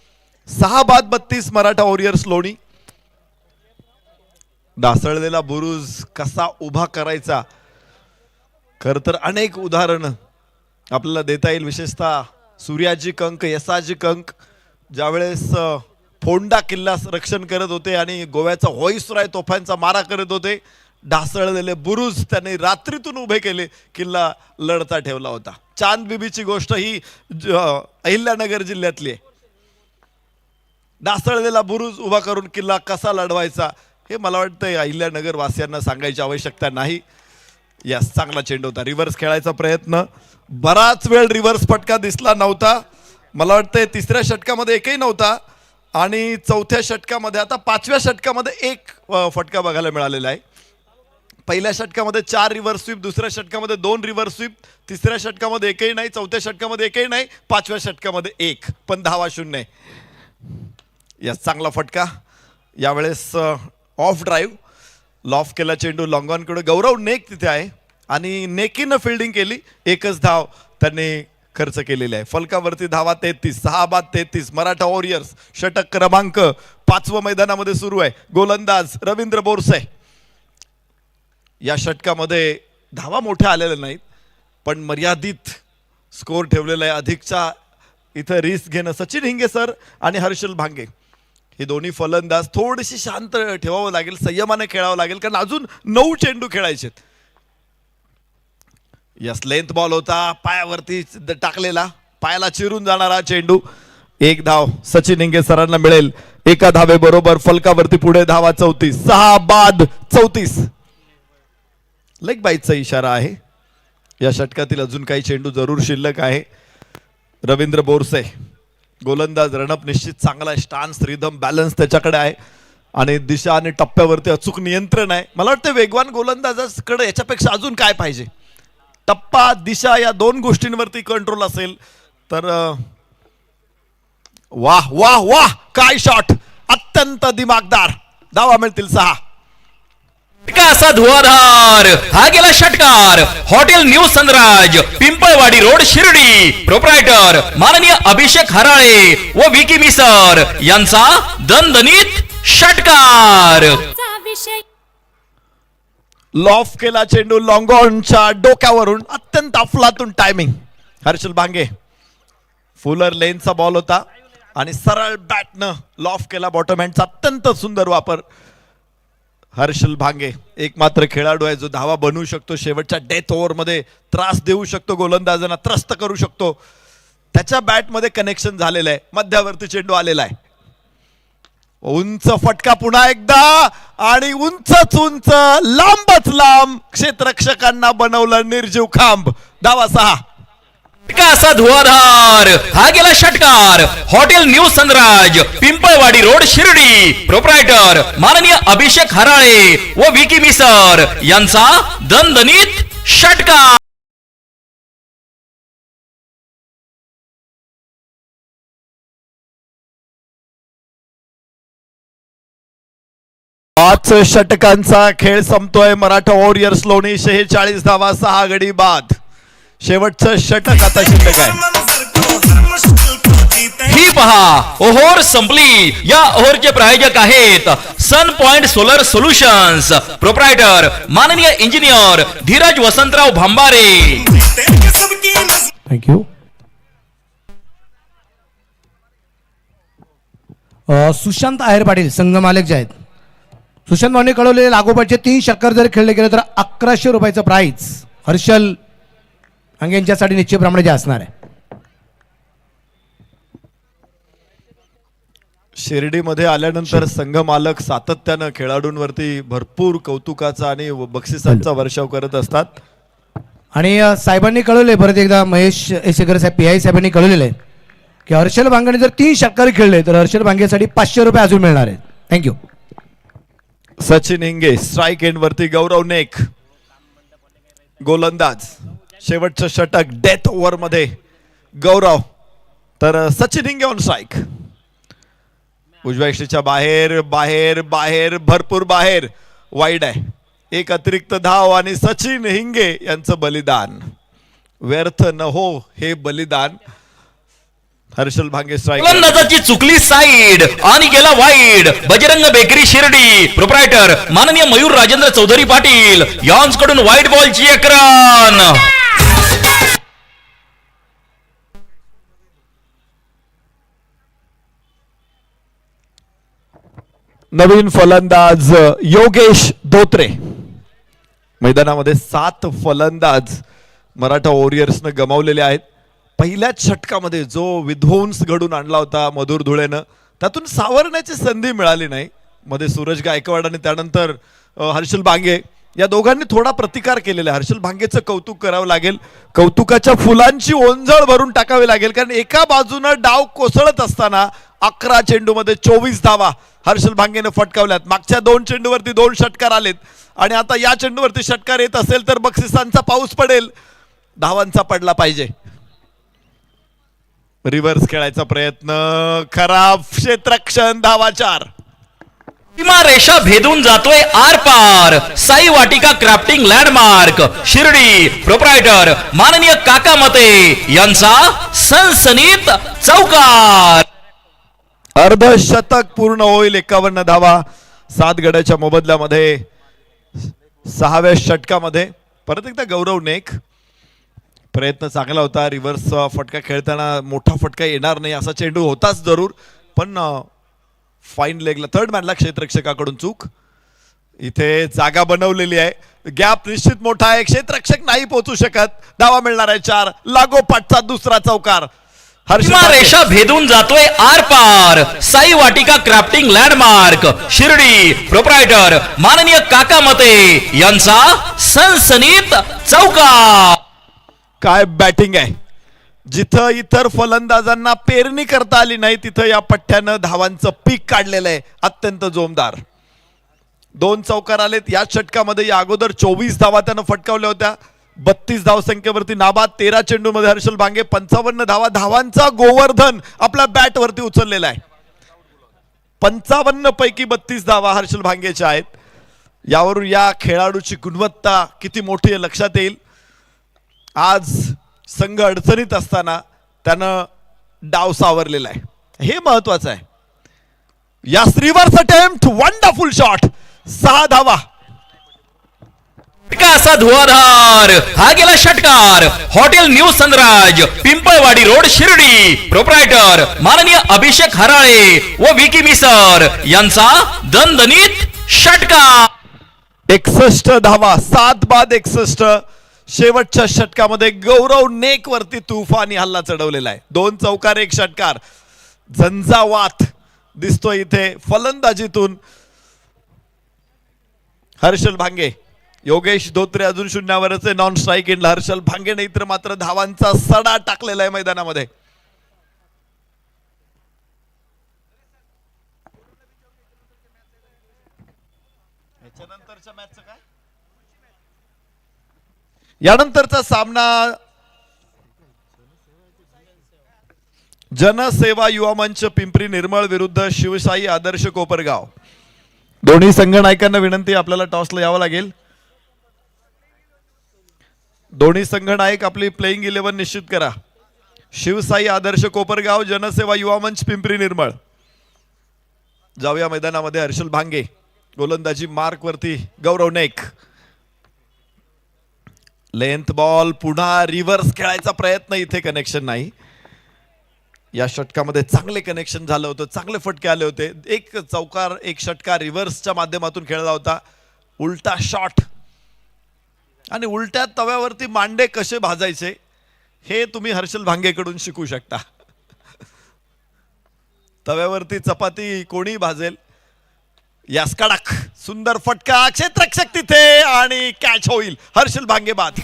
6 बाद 32 मराठा वॉरियर्स लोणी. ढासळलेला बुरुज कसा उभा करायचा, खर तर अनेक उदाहरणं आपल्याला देता येईल. विशेषतः सूर्याजी कंक, यसाजी कंक ज्यावेळेस फोंडा किल्ला रक्षण करत होते आणि गोव्याचा व्हॉइसरॉय तोफांचा मारा करत होते, ढासळलेले बुरुज त्यांनी रात्रीतून उभे केले, किल्ला लढता ठेवला होता. चांद बीबीची गोष्ट ही अहिल्यानगर जिल्ह्यातली आहे. ढासळलेला बुरुज उभा करून किल्ला कसा लढवायचा हे मला वाटतं अहिल्यानगर वासियांना सांगायची आवश्यकता नाही. यस, चांगला चेंडू होता. रिव्हर्स खेळायचा प्रयत्न, बराच वेळ रिव्हर्स फटका दिसला नव्हता. मला वाटतंय 3ऱ्या षटकामध्ये एकही नव्हता आणि 4थ्या षटकामध्ये, आता 5व्या षटकामध्ये एक फटका बघायला मिळालेला आहे. पहिल्या षटकामध्ये 4 रिव्हर्स स्वीप, 2ऱ्या षटकामध्ये 2 रिव्हर्स स्वीप, 3ऱ्या षटकामध्ये एकही नाही, 4थ्या षटकामध्ये एकही नाही, 5व्या षटकामध्ये 1, पण धावा 0. यस, चांगला फटका. यावेळेस ऑफ ड्राईव्ह लॉफ केला चेंडू लॉंगॉनकडे. गौरव नेक तिथे आहे आणि नेकीनं फिल्डिंग केली. एकच धाव त्यांनी खर्च केलेली आहे. फलकावरती धावा 33. 6 बाद 33 मराठा वॉरियर्स. षटक क्रमांक 5वं मैदानामध्ये सुरू आहे. गोलंदाज रवींद्र बोरसे. या षटकामध्ये धावा मोठ्या आलेल्या नाहीत, पण मर्यादित स्कोर ठेवलेला आहे. अधिकचा इथं रिस्क घेणं. सचिन हिंगे सर आणि हर्षल भांगे हे दोन्ही फलंदाज थोडीशी शांत ठेवावं लागेल, संयमाने खेळावं लागेल, कारण अजून 9 चेंडू खेळायचे. यस, लेंथ बॉल होता, पायावरती टाकलेला, पायाला चिरून जाणारा चेंडू. 1 धाव सचिन हिंगे सरांना मिळेल. 1 धावेबरोबर फलकावरती पुढे धावा 34. 6 बाद 34. लेग बाईटचा इशारा आहे. या षटकातील अजून काही चेंडू जरूर शिल्लक आहे. रवींद्र बोरसे गोलंदाज. रणप निश्चित चांगला आहे. स्टान्स, रिदम, बॅलन्स त्याच्याकडे आहे आणि दिशा आणि टप्प्यावरती अचूक नियंत्रण आहे. मला वाटतं वेगवान गोलंदाजाकडे याच्यापेक्षा अजून काय पाहिजे. टप्पा, दिशा या 2 गोष्टींवरती कंट्रोल असेल तर वाह वाह वाह, काय शॉट, अत्यंत दिमागदार. धावा मिळतील 6. असा धुवाधार. हा गेला षटकार. Hotel new Sanraj, Pimpalwadi road, Shirdi. Proprietor माननीय अभिषेक हराळे व विकी मिसर यांचा दणदणीत षटकार. लॉफ केला चेंडू लॉंगॉनच्या डोक्यावरून. अत्यंत अफलातून टायमिंग. हर्षल भांगे. फुलर लेनचा बॉल होता आणि सरळ बॅटनं लॉफ केला. बॉटम हँडचा अत्यंत सुंदर वापर. हर्षल भांगे एकमात्र खेळाडू आहे जो धावा बनवू शकतो, शेवटच्या डेथ ओव्हरमध्ये त्रास देऊ शकतो, गोलंदाजांना त्रस्त करू शकतो. त्याच्या बॅटमध्ये कनेक्शन झालेलं आहे. मध्यावरती चेंडू आलेला आहे. उंच फटका पुन्हा एकदा आणि उंचच उंच, लांबच लांब. क्षेत्ररक्षकांना बनवलं निर्जीव खांब. धावा 6. असा धुवाधार. हा गेला षटकार. Hotel new Sanraj, Pimpalwadi road, Shirdi. Proprietor माननीय अभिषेक हराळे व विकी मिसर यांचा दणदणीत षटकार. 5 षटकांचा खेळ संपतोय. मराठा वॉरियर्स लोणी 46 धावा 6 गडी बाद. शेवटचं षटक आता शिल्लक आहे. ही पहा, ओव्हर संपली. या ओव्हरचे प्रायोजक आहेत sun point solar solutions. Proprietor माननीय इंजिनियर धीरज वसंतराव भांबारे. थँक्यू. सुशांत आहेर पाटील संघ मालक जे आहेत, सुशांत भाऊने कळवलेले लागोपाठचे 3 षटकार जर खेळले गेले तर 1100 रुपयाचं प्राइज हर्षल अंगे यांच्यासाठी निश्चितप्रमाणे जे असणार आहे. शिर्डीमध्ये आल्यानंतर संघ मालक सातत्यानं खेळाडूंवरती भरपूर कौतुकाचा आणि बक्षिसांचा वर्षाव करत असतात. आणि साहेबांनी कळवले परत एकदा महेश एसेकर साहेब PI साहेबांनी कळवलेलं आहे की हर्षल भांगेने जर 3 षटकार खेळले तर हर्षल भांगेसाठी 500 रुपये अजून मिळणार आहेत. Thank you. Sachin Hinge strike end वरती गौरव नेक गोलंदाज. शेवटचं षटक डेथ ओव्हर मध्ये गौरव, तर सचिन हिंगे ऑन स्ट्राईक. उजव्या यष्टीच्या बाहेर बाहेर बाहेर भरपूर बाहेर वाईड आहे. एक अतिरिक्त धाव आणि सचिन हिंगे यांचं बलिदान व्यर्थ न हो हे बलिदान. हर्षल भांगे स्ट्राईक. गोलंदाजाची चुकली साईड आणि गेला wide. Bajrang bakery Shirdi proprietor माननीय मयूर राजेंद्र चौधरी पाटील यांच्याकडून वाईड बॉलची एक रन. नवीन फलंदाज योगेश धोत्रे. मैदानामध्ये 7 फलंदाज मराठा वॉरियर्सनं गमावलेले आहेत. पहिल्याच षटकामध्ये जो विध्वंस घडून आणला होता मधुर धुळेनं, त्यातून सावरण्याची संधी मिळाली नाही. मध्ये सूरज गायकवाड आणि त्यानंतर हर्षल भांगे या दोघांनी थोडा प्रतिकार केलेला आहे. हर्षल भांगेचं कौतुक करावं लागेल. कौतुकाच्या फुलांची ओंजळ भरून टाकावी लागेल, कारण एका बाजूनं डाव कोसळत असताना 11 चेंडूमध्ये 24 धावा हर्षल भांगेने फटकावल्यात. मागच्या 2 चेंडूवरती 2 षटकार आलेत आणि आता या चेंडूवरती षटकार येत असेल तर बक्षिसांचा पाऊस पडेल. धावांचा पडला पाहिजे. रिव्हर्स खेळायचा प्रयत्न, खराब क्षेत्ररक्षण, धावा 4. सीमा रेषा भेदून जातोय आर पार. साई वाटिका क्राफ्टिंग लँडमार्क शिर्डी प्रोप्रायटर माननीय काका मते यांचा सनसनीत चौकार. अर्धशतक पूर्ण होईल. 51 धावा 7 गड्याच्या मोबदल्यामध्ये 6व्या षटकामध्ये. परत एकदा गौरव नेक. प्रयत्न चांगला होता. रिव्हर्स फटका खेळताना मोठा फटका येणार नाही असा चेंडू होताच जरूर, पण फाईन लेगला थर्ड मॅनला क्षेत्ररक्षकाकडून चूक. इथे जागा बनवलेली आहे, गॅप निश्चित मोठा आहे, क्षेत्ररक्षक नाही पोहोचू शकत. धावा मिळणार आहे 4. लागोपाठचा दुसरा चौकार. सीमा रेषा भेदून जातोय आर पार. साई वाटिका क्राफ्टिंग लँडमार्क शिर्डी प्रोप्रायटर माननीय काका मते यांचा सनसनीत चौकार. काय बॅटिंग आहे. जिथं इतर फलंदाजांना पेरणी करता आली नाही तिथं या पठ्ठ्यानं धावांचं पीक काढलेलं आहे. अत्यंत जोमदार 2 चौकार आलेत या षटकामध्ये. या अगोदर 24 धावा त्यानं फटकावल्या होत्या. 32 धावसंख्येवरती नाबाद. 13 चेंडूमध्ये हर्षल भांगे 55 धावा. धावांचा गोवर्धन आपल्या बॅट वरती उचललेला आहे. 55 पैकी 32 धावा हर्षल भांगेच्या आहेत. यावरून या खेळाडूची गुणवत्ता किती मोठी आहे लक्षात येईल. आज संघ अडचणीत असताना त्यानं डाव सावरलेला आहे, हे महत्वाचं आहे. या रिव्हर्स अटेम्प्ट, वंडरफुल शॉट, 6 धावा. असा धुवाधार हा गेला षटकार. Hotel new Sanraj Pimpalwadi road Shirdi proprietor माननीय अभिषेक हराळे व विकी मिसर यांचा दणदणीत षटकार. 61 धावा 7 बाद 61. शेवटच्या षटकामध्ये गौरव नेक वरती तुफानी हल्ला चढवलेला आहे. 2 चौकार 1 षटकार. झंझावात दिसतोय इथे फलंदाजीतून. हर्षल भांगे, योगेश धोत्रे अजून शून्यावरच आहे. नॉन स्ट्राईक एंडला हर्षल भांगे नाही तर मात्र धावांचा सडा टाकलेला आहे मैदानामध्ये. यानंतरचा सामना जनसेवा युवा मंच पिंपरी निर्मळ विरुद्ध शिवशाही आदर्श कोपरगाव. दोन्ही संघ नायकांना विनंती, आपल्याला टॉसला यावं लागेल. दोन्ही संघ नायक आपली प्लेइंग 11 निश्चित करा. शिवशाही आदर्श कोपरगाव, जनसेवा युवा मंच पिंपरी निर्मळ. जाऊया मैदानामध्ये. हर्षल भांगे गोलंदाजी मार्क वरती, गौरव नेक. लेंथ बॉल, पुन्हा रिव्हर्स खेळायचा प्रयत्न, इथे कनेक्शन नाही. या षटकामध्ये चांगले कनेक्शन झालं होतं, चांगले फटके आले होते. 1 चौकार 1 षटकार रिव्हर्सच्या माध्यमातून खेळला होता. उलटा शॉट आणि उलट्या तव्यावरती मांडे कसे भाजायचे हे तुम्ही हर्षल भांगेकडून शिकू शकता. तव्यावरती चपाती कोणी भाजेल. यास कडक सुंदर फटका, क्षेत्ररक्षक तिथे आणि कॅच होईल. हर्षल भांगे बाद.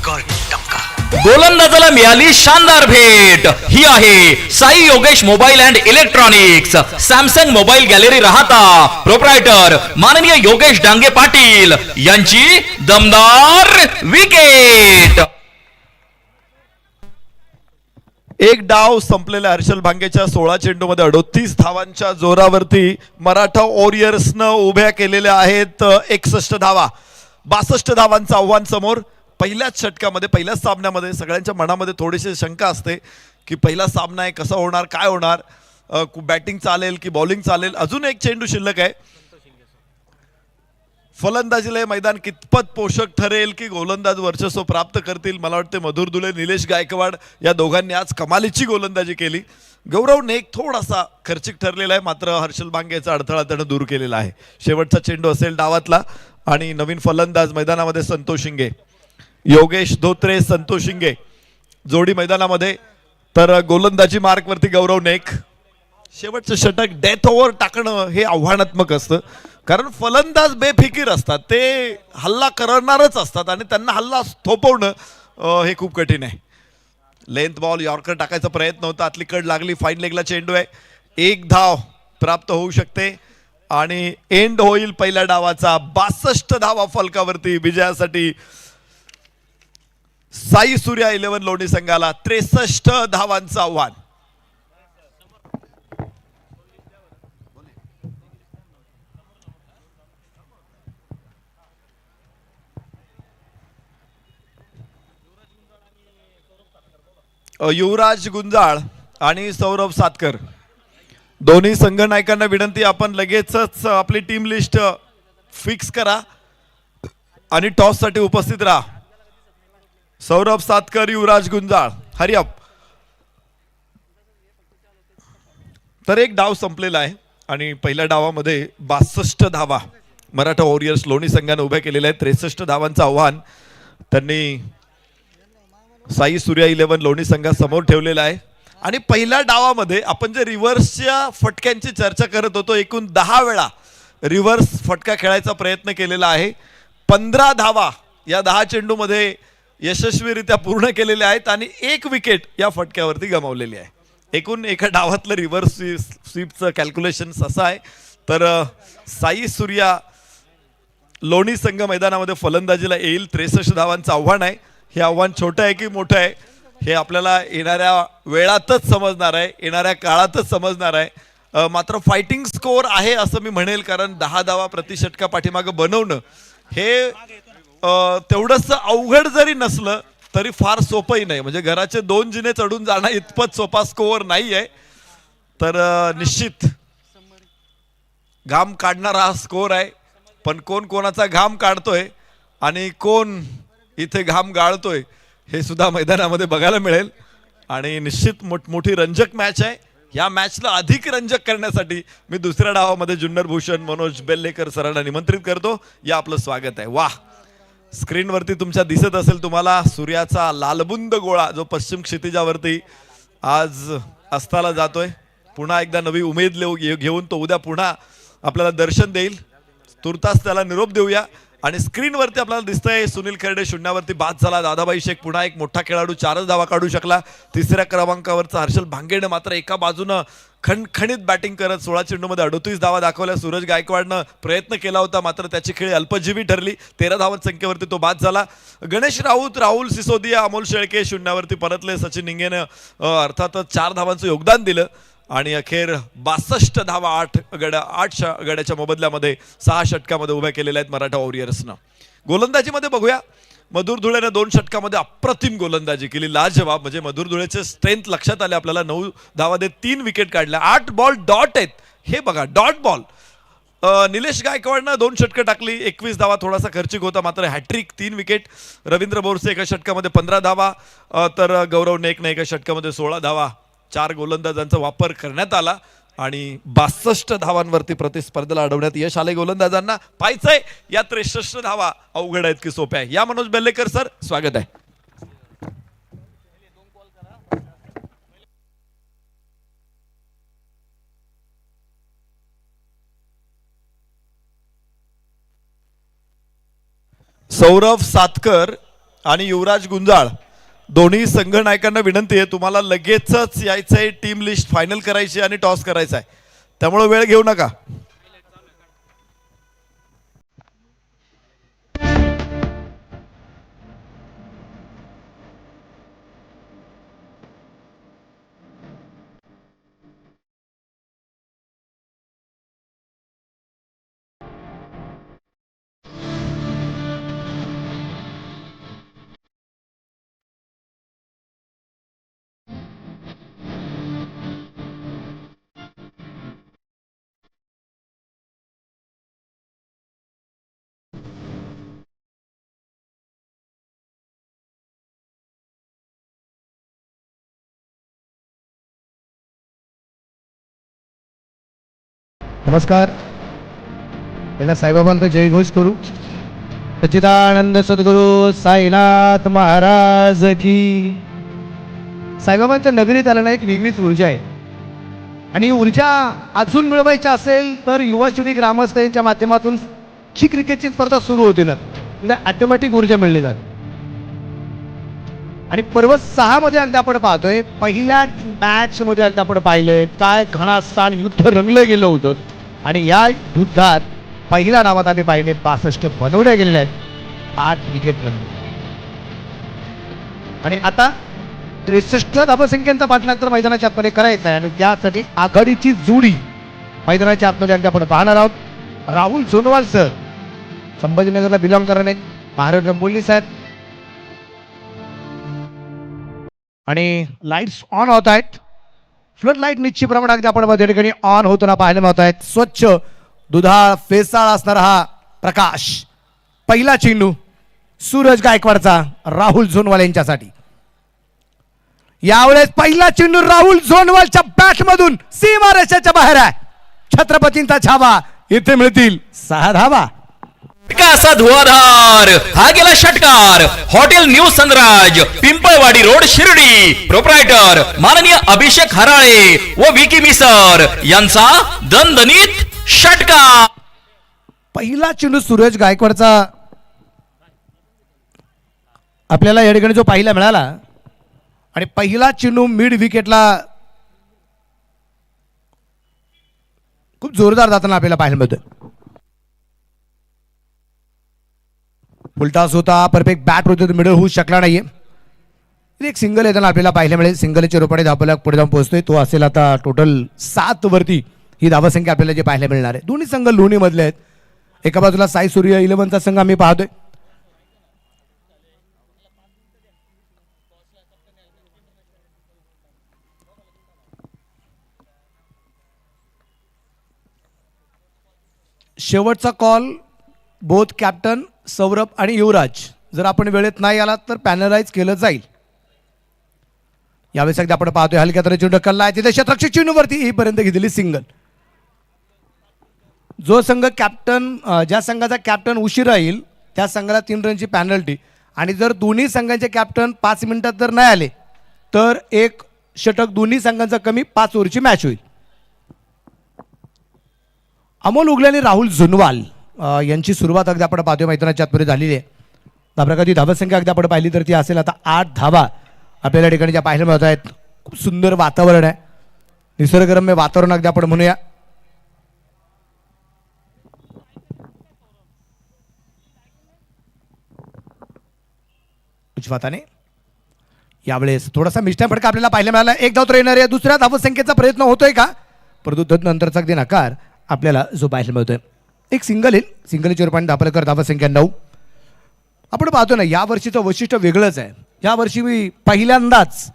गोलंदाजाला मिळाली शानदार भेट. ही आहे Sai Yogesh mobile and electronics, Samsung mobile gallery Rahata, proprietor माननीय योगेश डांगे पाटील यांची दमदार विकेट. एक डाव संपलेल्या हर्षल भांगेच्या 16 चेंडूमध्ये 38 धावांच्या जोरावरती मराठा वॉरियर्सनं उभ्या केलेल्या आहेत 61 धावा. 62 धावांचं आव्हान समोर. पहिल्याच षटकामध्ये पहिल्याच सामन्यामध्ये सगळ्यांच्या मनामध्ये थोडीशी शंका असते की पहिला सामना आहे, कसा होणार, काय होणार, बॅटिंग चालेल की बॉलिंग चालेल. अजून एक चेंडू शिल्लक आहे. फलंदाजीला हे मैदान कितपत पोषक ठरेल की गोलंदाज वर्चस्व प्राप्त करतील. मला वाटते मधुर दुले, निलेश गायकवाड या दोघांनी आज कमालीची गोलंदाजी केली. गौरव नेक थोडासा खर्चिक ठरलेला आहे, मात्र हर्षल भांगेचा अडथळा त्यानं दूर केलेला आहे. शेवटचा चेंडू असेल डावातला आणि नवीन फलंदाज मैदानामध्ये संतोष शिंगे, योगेश धोत्रे, संतोष शिंगे जोडी मैदानामध्ये. तर गोलंदाजी मार्कवरती गौरव नेक. शेवटचं षटक डेथ ओव्हर टाकणं हे आव्हानात्मक असतं, कारण फलंदाज बेफिकीर असतात, ते हल्ला करणारच असतात आणि त्यांना हल्ला थोपवणं हे खूप कठीण आहे. लेंथ बॉल यॉर्कर टाकायचा प्रयत्न होता, आतली कड लागली, फाईन लेगला चेंडू आहे. एक धाव प्राप्त होऊ शकते आणि एंड होईल पहिल्या डावाचा. 62 धावा फलकावरती विजयासाठी साई सूर्या 11 लोणी संघाला 63 धावांचं आव्हान. युवराज गुंजाळ आणि सौरभ सातकर दोन्ही संघ नायकांना विनंती, आपण लगेचच आपली टीम लिस्ट फिक्स करा आणि टॉस साठी उपस्थित राहा. सौरभ सातकर, युवराज गुंजाळ, हरी अप. तर एक डाव संपलेला आहे आणि पहिल्या डावामध्ये 62 धावा मराठा वॉरियर्स लोणी संघाने उभ्या केलेल्या आहेत. 63 धावांचं आव्हान त्यांनी साई सूर्या 11 लोणी संघासमोर ठेवलेलं आहे. आणि पहिल्या डावामध्ये आपण जे रिव्हर्सच्या फटक्यांची चर्चा करत होतो, एकूण 10 वेळा रिव्हर्स फटका खेळायचा प्रयत्न केलेला आहे. 15 धावा या 10 चेंडूमध्ये यशस्वीरित्या पूर्ण केलेल्या आहेत आणि 1 विकेट या फटक्यावरती गमावलेली आहे. एकूण एका डावातलं रिव्हर्स स्वीपचं कॅल्क्युलेशन असं आहे. तर साई सूर्या लोणी संघ मैदानामध्ये फलंदाजीला येईल. 63 धावांचं आव्हान आहे. हे आव्हान छोटं आहे की मोठं आहे हे आपल्याला येणाऱ्या वेळातच समजणार आहे, येणाऱ्या काळातच समजणार आहे. मात्र फायटिंग स्कोअर आहे असं मी म्हणेल, कारण 10 धावा प्रति षटका पाठीमागं बनवणं हे तेवढंसं अवघड जरी नसलं तरी फार सोपंही नाही. म्हणजे घराचे 2 जिने चढून जाणं इतपत सोपा स्कोअर नाही आहे. तर निश्चित घाम काढणारा हा स्कोअर आहे, पण कोण कोणाचा घाम काढतोय आणि कोण इथे घाम गाळतोय हे सुद्धा मैदानामध्ये बघायला मिळेल. आणि निश्चित मोठी रंजक मॅच आहे. या मॅचला अधिक रंजक करण्यासाठी मी दुसऱ्या डावामध्ये जुन्नर भूषण मनोज बेल्लेकर सरांना निमंत्रित करतो. या आपलं स्वागत आहे. वाह, स्क्रीनवरती तुमच्या दिसत असेल तुम्हाला सूर्याचा लालबुंद गोळा जो पश्चिम क्षितिजावरती आज अस्ताला जातोय. पुन्हा एकदा नवी उमेद घेऊन तो उद्या पुन्हा आपल्याला दर्शन देईल. तुर्तास त्याला निरोप देऊया. आणि स्क्रीनवरती आपल्याला दिसतंय सुनील खर्डे शून्यावरती बाद झाला. दादाबाई शेख पुन्हा एक मोठा खेळाडू 4 धावा काढू शकला. तिसऱ्या क्रमांकावरचा हर्षल भांगेने मात्र एका बाजूनं खणखणीत बॅटिंग करत 16 चेंडूमध्ये 38 धावा दाखवल्या. सूरज गायकवाडनं प्रयत्न केला होता, मात्र त्याची खेळी अल्पजीवी ठरली. 13 धावांच्या संख्येवरती तो बाद झाला. गणेश राऊत, राहुल सिसोदिया, अमोल शेळके शून्यावरती परतले. सचिन निंगेनं अर्थातच 4 धावांचं योगदान दिलं. आणि अखेर 62 धावा 8 गड्याच्या मोबदल्यामध्ये 6 षटकामध्ये उभ्या केलेल्या आहेत मराठा वॉरियर्सनं. गोलंदाजीमध्ये बघूया, मधुर धुळेने 2 षटकामध्ये अप्रतिम गोलंदाजी केली, लाजवाब. म्हणजे मधुर धुळेचे स्ट्रेंथ लक्षात आले आपल्याला. 9 धावामध्ये 3 विकेट काढल्या. 8 बॉल डॉट आहेत, हे बघा, डॉट बॉल. निलेश गायकवाडनं 2 षटकं टाकली, 21 धावा, थोडासा खर्चिक होता, मात्र हॅट्रिक, 3 विकेट. रवींद्र बोरसे एका षटकामध्ये 15 धावा, तर गौरव नेकने एका षटकामध्ये 16 धावा. 4 गोलंदाजांचा वापर करण्यात आला आणि 62 धावांवरती प्रतिस्पर्धेला अडवण्यात यश आले गोलंदाजांना. पाहायचंय या 63 धावा अवघड आहेत की सोप्या आहे. या मनोज बेल्लेकर सर, स्वागत आहे. सौरभ सातकर आणि युवराज गुंजाळ दोन्ही संघ नायकांना विनंती आहे, तुम्हाला लगेचच यायचं आहे, टीम लिस्ट फायनल करायची आणि टॉस करायचा आहे, त्यामुळे वेळ घेऊ नका. नमस्कार. पहिला साईबाबांचा जयघोष करू. सच्चिदानंद सद्गुरू साईनाथ महाराज की. साईबाबांच्या नगरीत आल्यानं एक वेगळीच ऊर्जा आहे आणि ही ऊर्जा अजून मिळवायची असेल तर युवा श्री ग्रामस्थ यांच्या माध्यमातून जी क्रिकेटची स्पर्धा सुरू होती ना, म्हणजे ऑटोमॅटिक ऊर्जा मिळली जाते. आणि पर्व 6 मध्ये अगदी आपण पाहतोय, पहिल्या मॅच मध्ये अगदी आपण पाहिलंय काय घणास्थान युद्ध रंगलं गेलं होतं आणि या युद्धात पहिल्या नावात आम्ही पाहिले 62 बनवल्या गेलेल्या आहेत, 8 विकेट रंगले. आणि आता 63 धावसंख्येचा पाठलाग मैदानाच्या आतमध्ये करायचा आहे आणि त्यासाठी आघाडीची जोडी मैदानाच्या आतमध्ये अगदी आपण पाहणार आहोत. राहुल सोनवाल सर, संभाजीनगरला बिलॉंग करणारे, महाराज रंबोली साहेब. आणि लाईट्स ऑन होत आहेत. फ्लड लाईट निश्चितप्रमाणे अगदी आपण त्या ठिकाणी ऑन होताना पाहायला मिळत आहेत. स्वच्छ दुधाळ फेसाळ असणारा हा प्रकाश. पहिला चेंडू सूरज गायकवाडचा राहुल झोनवाल यांच्यासाठी. यावेळेस पहिला चेंडू राहुल झोनवालच्या बॅट मधून सीमारेषेच्या बाहेर आहे. छत्रपतींचा छावा, इथे मिळतील 6 धावा. असा धुवाधार हा गेला षटकार. Hotel new Sanraj, Pimpalwadi road, Shirdi. Proprietor माननीय अभिषेक हराळे व विकी मिसर यांचा दणदणीत षटकार. पहिला चेंडू सूरज गायकवाडचा आपल्याला या ठिकाणी जो पाहायला मिळाला आणि पहिला चेंडू मिड विकेटला खूप जोरदार जाताना आपल्याला पाहायला मिळतोय. फुलटॉस होता, परफेक्ट बॅट होते, मिडल होऊ शकला नाहीये. एक सिंगल येताना आपल्याला पाहायला मिळेल. सिंगलच्या रूपाने धावफलक पुढे जाऊन पोहोचतोय. तो असेल आता टोटल 7 वरती ही धावसंख्या आपल्याला जे पाहायला मिळणार आहे. दोन्ही संघ लोणी मधले आहेत. एका बाजूला साई सूर्य 11चा संघ आम्ही पाहतोय. शेवटचा कॉल बोथ कॅप्टन सौरभ आणि युवराज, जर आपण वेळेत नाही आलात तर पॅनलाइज केलं जाईल. यावेळेस अगदी आपण पाहतोय हलक्या तऱ्हेची ढकलला आहे, तिथे शतरक्षक चेंडूवरती येईपर्यंत घेतलेली सिंगल. जो संघ कॅप्टन ज्या संघाचा कॅप्टन उशीर राहील त्या संघाला 3 रनची पॅनल्टी आणि जर दोन्ही संघांचे कॅप्टन 5 मिनिटात जर नाही आले तर एक षटक दोन्ही संघांचा कमी 5 ओव्हरची मॅच होईल. अमोल उगले आणि राहुल झुनवाल यांची सुरुवात अगदी आपण पाहतोय मैदानाच्या आतमध्ये झालेली आहे. धावप्रकाराची धावसंख्या अगदी आपण पाहिली तर ती असेल आता 8 धावा आपल्याला ठिकाणी ज्या पाहायला मिळत आहेत. खूप सुंदर वातावरण आहे, निसर्गरम्य वातावरण अगदी आपण म्हणूया. उजवाताने यावेळेस थोडासा मिस्टर फटका आपल्याला पाहायला मिळाला. एक धाव तर येणार आहे. दुसऱ्या धावसंख्येचा प्रयत्न होतोय का, परंतु नंतरचा अगदी नकार आपल्याला जो पाहायला मिळतोय. एक सिंगल येईल. सिंगलच्या रूपाने धावफलकर धावसंख्या 9. आपण पाहतो ना, या वर्षीचं वैशिष्ट्य वेगळंच आहे. या वर्षी मी पहिल्यांदाच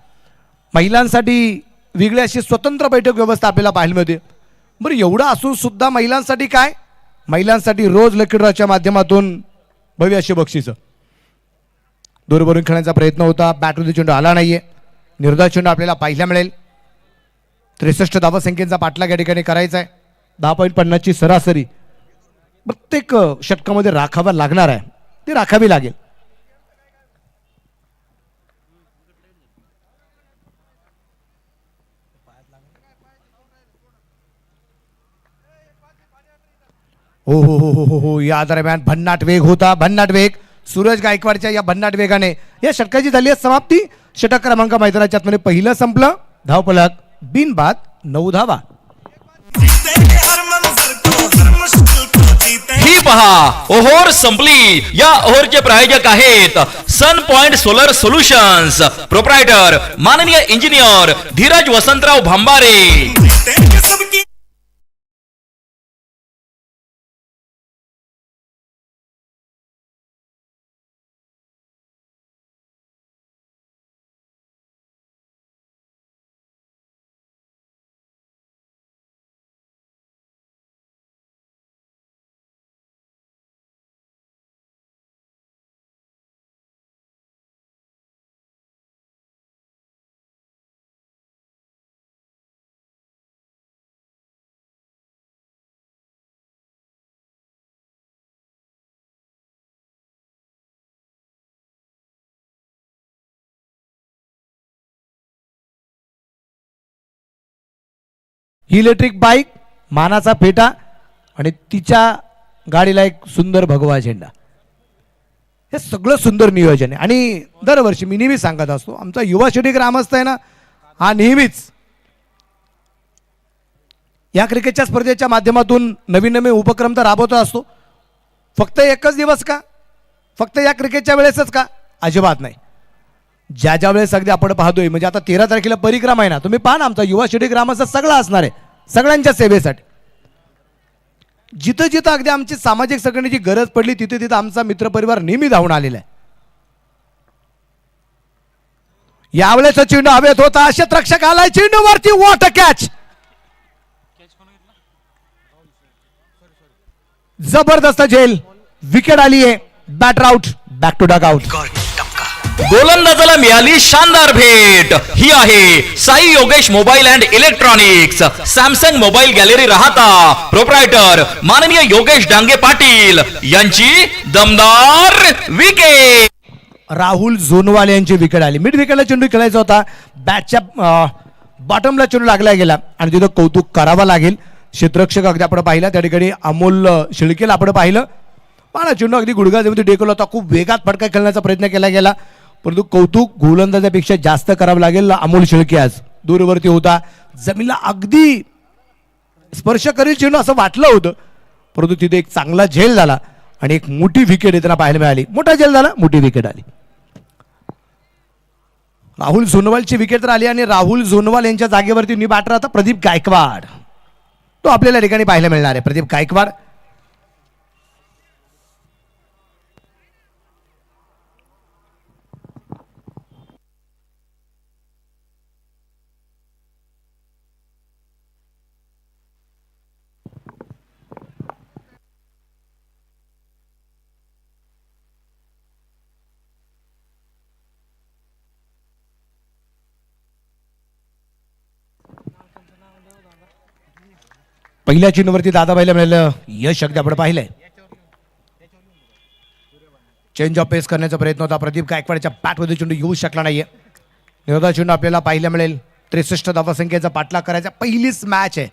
महिलांसाठी वेगळी अशी स्वतंत्र बैठक व्यवस्था आपल्याला पाहायला मिळते. बरं, एवढं असून सुद्धा महिलांसाठी काय, महिलांसाठी रोज लकी ड्रॉच्या माध्यमातून भव्य अशी बक्षिसं. दूरवरून खेळण्याचा प्रयत्न होता, बॅटमध्ये चेंडू आला नाहीये. निर्धाव चेंडू आपल्याला पाहायला मिळेल. 63 धावसंख्येचा पाठलाग या ठिकाणी करायचा आहे. 10.50ची सरासरी प्रत्येक षटकामध्ये राखावा लागणार आहे, ती राखावी लागेल. हो हो हो हो हो, या दरम्यान भन्नाट वेग होता, भन्नाट वेग. सूरज गायकवाडच्या या भन्नाट वेगाने या षटकाची झाली आहे समाप्ती. षटक क्रमांक मैदानाच्या आतमध्ये पहिलं संपलं. धावफलक बिनबाद 9 धावा. ही पहा ओहोर संपली. या ओहोरचे प्रायोजक आहेत sun point solar solutions, proprietor माननीय engineer Dheeraj Vasantrao Bhambare. Electric bike, मानाचा फेटा आणि तिच्या गाडीला एक सुंदर भगवा झेंडा. हे सगळं सुंदर नियोजन आहे. आणि दरवर्षी मी नेहमी सांगत असतो, आमचा युवा शेडी ग्रामस्थ आहे ना, हा नेहमीच या क्रिकेटच्या स्पर्धेच्या माध्यमातून नवीन नवीन उपक्रम तर राबवत असतो. फक्त एकच दिवस का, फक्त या क्रिकेटच्या वेळेसच का, अजिबात नाही. ज्या ज्या वेळेस अगदी आपण पाहतोय, म्हणजे आता 13 तारखेला परिक्रमा आहे ना, तुम्ही पहा ना, आमचा युवा शेडी ग्रामस्थ सगळं असणार आहे सगळ्यांच्या सेवेसाठी. जिथं जिथं अगदी आमची सामाजिक संघटनेची गरज पडली तिथे तिथं आमचा मित्रपरिवार नेहमी धावून आलेला आहे. यावेळेस चेंडू हवेत होता, क्षेत्ररक्षक आलाय चेंडूवरती, वॉट अ कॅच. जबरदस्त झेल, विकेट आली आहे. Batter out, back to dugout. गोलंदाजाला मिळाली शानदार भेट. ही आहे Sai Yogesh mobile and electronics, Samsung mobile gallery Rahata, proprietor माननीय योगेश डांगे पाटील यांची दमदार विकेट. राहुल झोनवाल यांची विकेट आली. मिड विकेटला चेंडू खेळायचा होता, बॅटच्या बॉटमला चेंडू लागला गेला आणि तिथं कौतुक करावं लागेल. क्षेत्ररक्षक अगदी आपण पाहिला त्या ठिकाणी अमोल शिळकेला आपण पाहिलं. पाना चेंडू अगदी गुडघ्यामध्ये टेकवला होता, खूप वेगात फटका खेळण्याचा प्रयत्न केला गेला, परंतु कौतुक गोलंदाजापेक्षा जास्त करावं लागेल. अमोल शिळके आज दूरवरती होता, जमीनला अगदी स्पर्श करील चेंडू असं वाटलं होतं, परंतु तिथे एक चांगला झेल झाला आणि एक मोठी विकेट येताना पाहायला मिळाली. मोठा झेल झाला, मोठी विकेट आली. राहुल झोनवालची विकेट तर आली आणि राहुल झोनवाल यांच्या जागेवरती न्यू बॅटर आता प्रदीप गायकवाड, तो आपल्याला ठिकाणी पाहायला मिळणार आहे. प्रदीप गायकवाड पहिल्या चेंडूवरती दादाबाईला मिळालं यश, अगदी आपण पाहिलंय. चेंज ऑफ पेस करण्याचा प्रयत्न होता, प्रदीप गायकवाडच्या बॅटमध्ये चेंडू येऊ शकला नाहीये. निर्धार चेंडू आपल्याला पाहायला मिळेल. 63 धावसंख्येचा पाठलाग करायचा, पहिलीच मॅच आहे.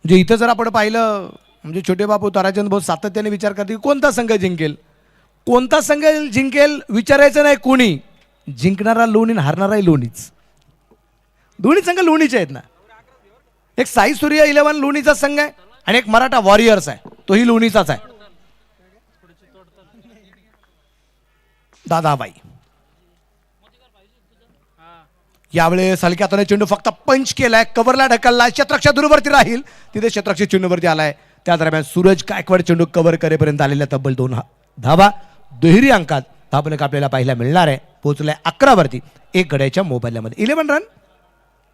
म्हणजे इथं जर आपण पाहिलं, म्हणजे छोटे बापू ताराचंद भाऊ सातत्याने विचार करते की कोणता संघ जिंकेल, कोणता संघ जिंकेल विचारायचं नाही कोणी, जिंकणारा लोणी आणि हारणाराही लोणीच. दोन्ही संघ लोणीचे आहेत ना. एक साई सूर्य 11 लोणीचा संघ आहे आणि एक मराठा वॉरियर्स आहे, तोही लोणीचाच आहे. दादाबाई यावेळेस हलक्या हाताने चेंडू फक्त पंच केलाय, कव्हरला ढकललाय, क्षेत्ररक्षक दूरवरती राहील, तिथे क्षेत्ररक्षक चेंडूवरती आलाय. त्या दरम्यान सूरज गायकवाड चेंडू कव्हर करेपर्यंत आलेल्या तब्बल 2 धावा. दुहेरी अंकात धावफलक आपल्याला पाहायला मिळणार आहे. पोहोचलाय 11 वरती, 1 गड्याच्या मोबाईलमध्ये. 11 रन,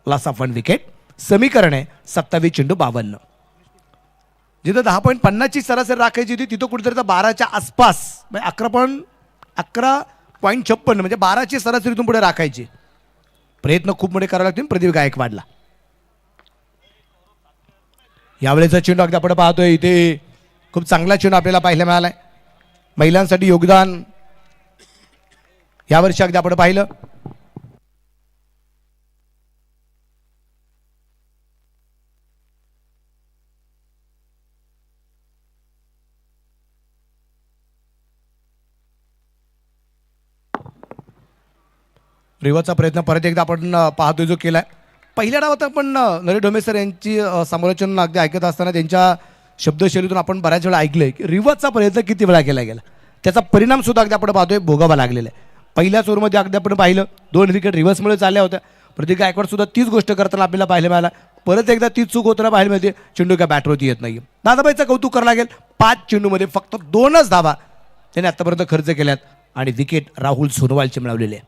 लॉस ऑफ 1 विकेट. समीकरण आहे 27 चेंडू 52. जिथं 10.50 ची सरासरी राखायची होती तिथं कुठेतरी 12च्या आसपास, म्हणजे 11.56 म्हणजे 12ची सरासरीतून पुढे राखायची. प्रयत्न खूप मोठे करावे लागतील प्रदीप गायकवाडला. यावेळेचा चेंडू अगदी आपण पाहतोय इथे खूप चांगला चेंडू आपल्याला पाहायला मिळालाय. महिलांसाठी योगदान यावर्षी अगदी आपण पाहिलं. रिवर्सचा प्रयत्न परत एकदा आपण पाहतोय जो केला आहे. पहिल्या डावात आपण नरे ढोमे सर यांची समालोचन अगदी ऐकत असताना त्यांच्या शब्दशैलीतून आपण बऱ्याच वेळा ऐकलंय की रिवर्सचा प्रयत्न किती वेळा केला गेला, त्याचा परिणाम सुद्धा अगदी आपण पाहतोय भोगावा लागलेला आहे. पहिल्याच ओव्हरमध्ये अगदी आपण पाहिलं 2 विकेट रिव्हर्समुळे चालल्या होत्या. प्रतीक गायकवाड सुद्धा तीच गोष्ट करताना आपल्याला पाहायला मिळाला. परत एकदा तीच चूक होताना पाहायला मिळते. चेंडू काय बॅटवरती येत नाही. दादाबाईचं कौतुक करावं लागेल. 5 चेंडूमध्ये फक्त 2च धावा त्याने आतापर्यंत खर्च केल्यात आणि विकेट राहुल सोनवालचे मिळवलेले आहे.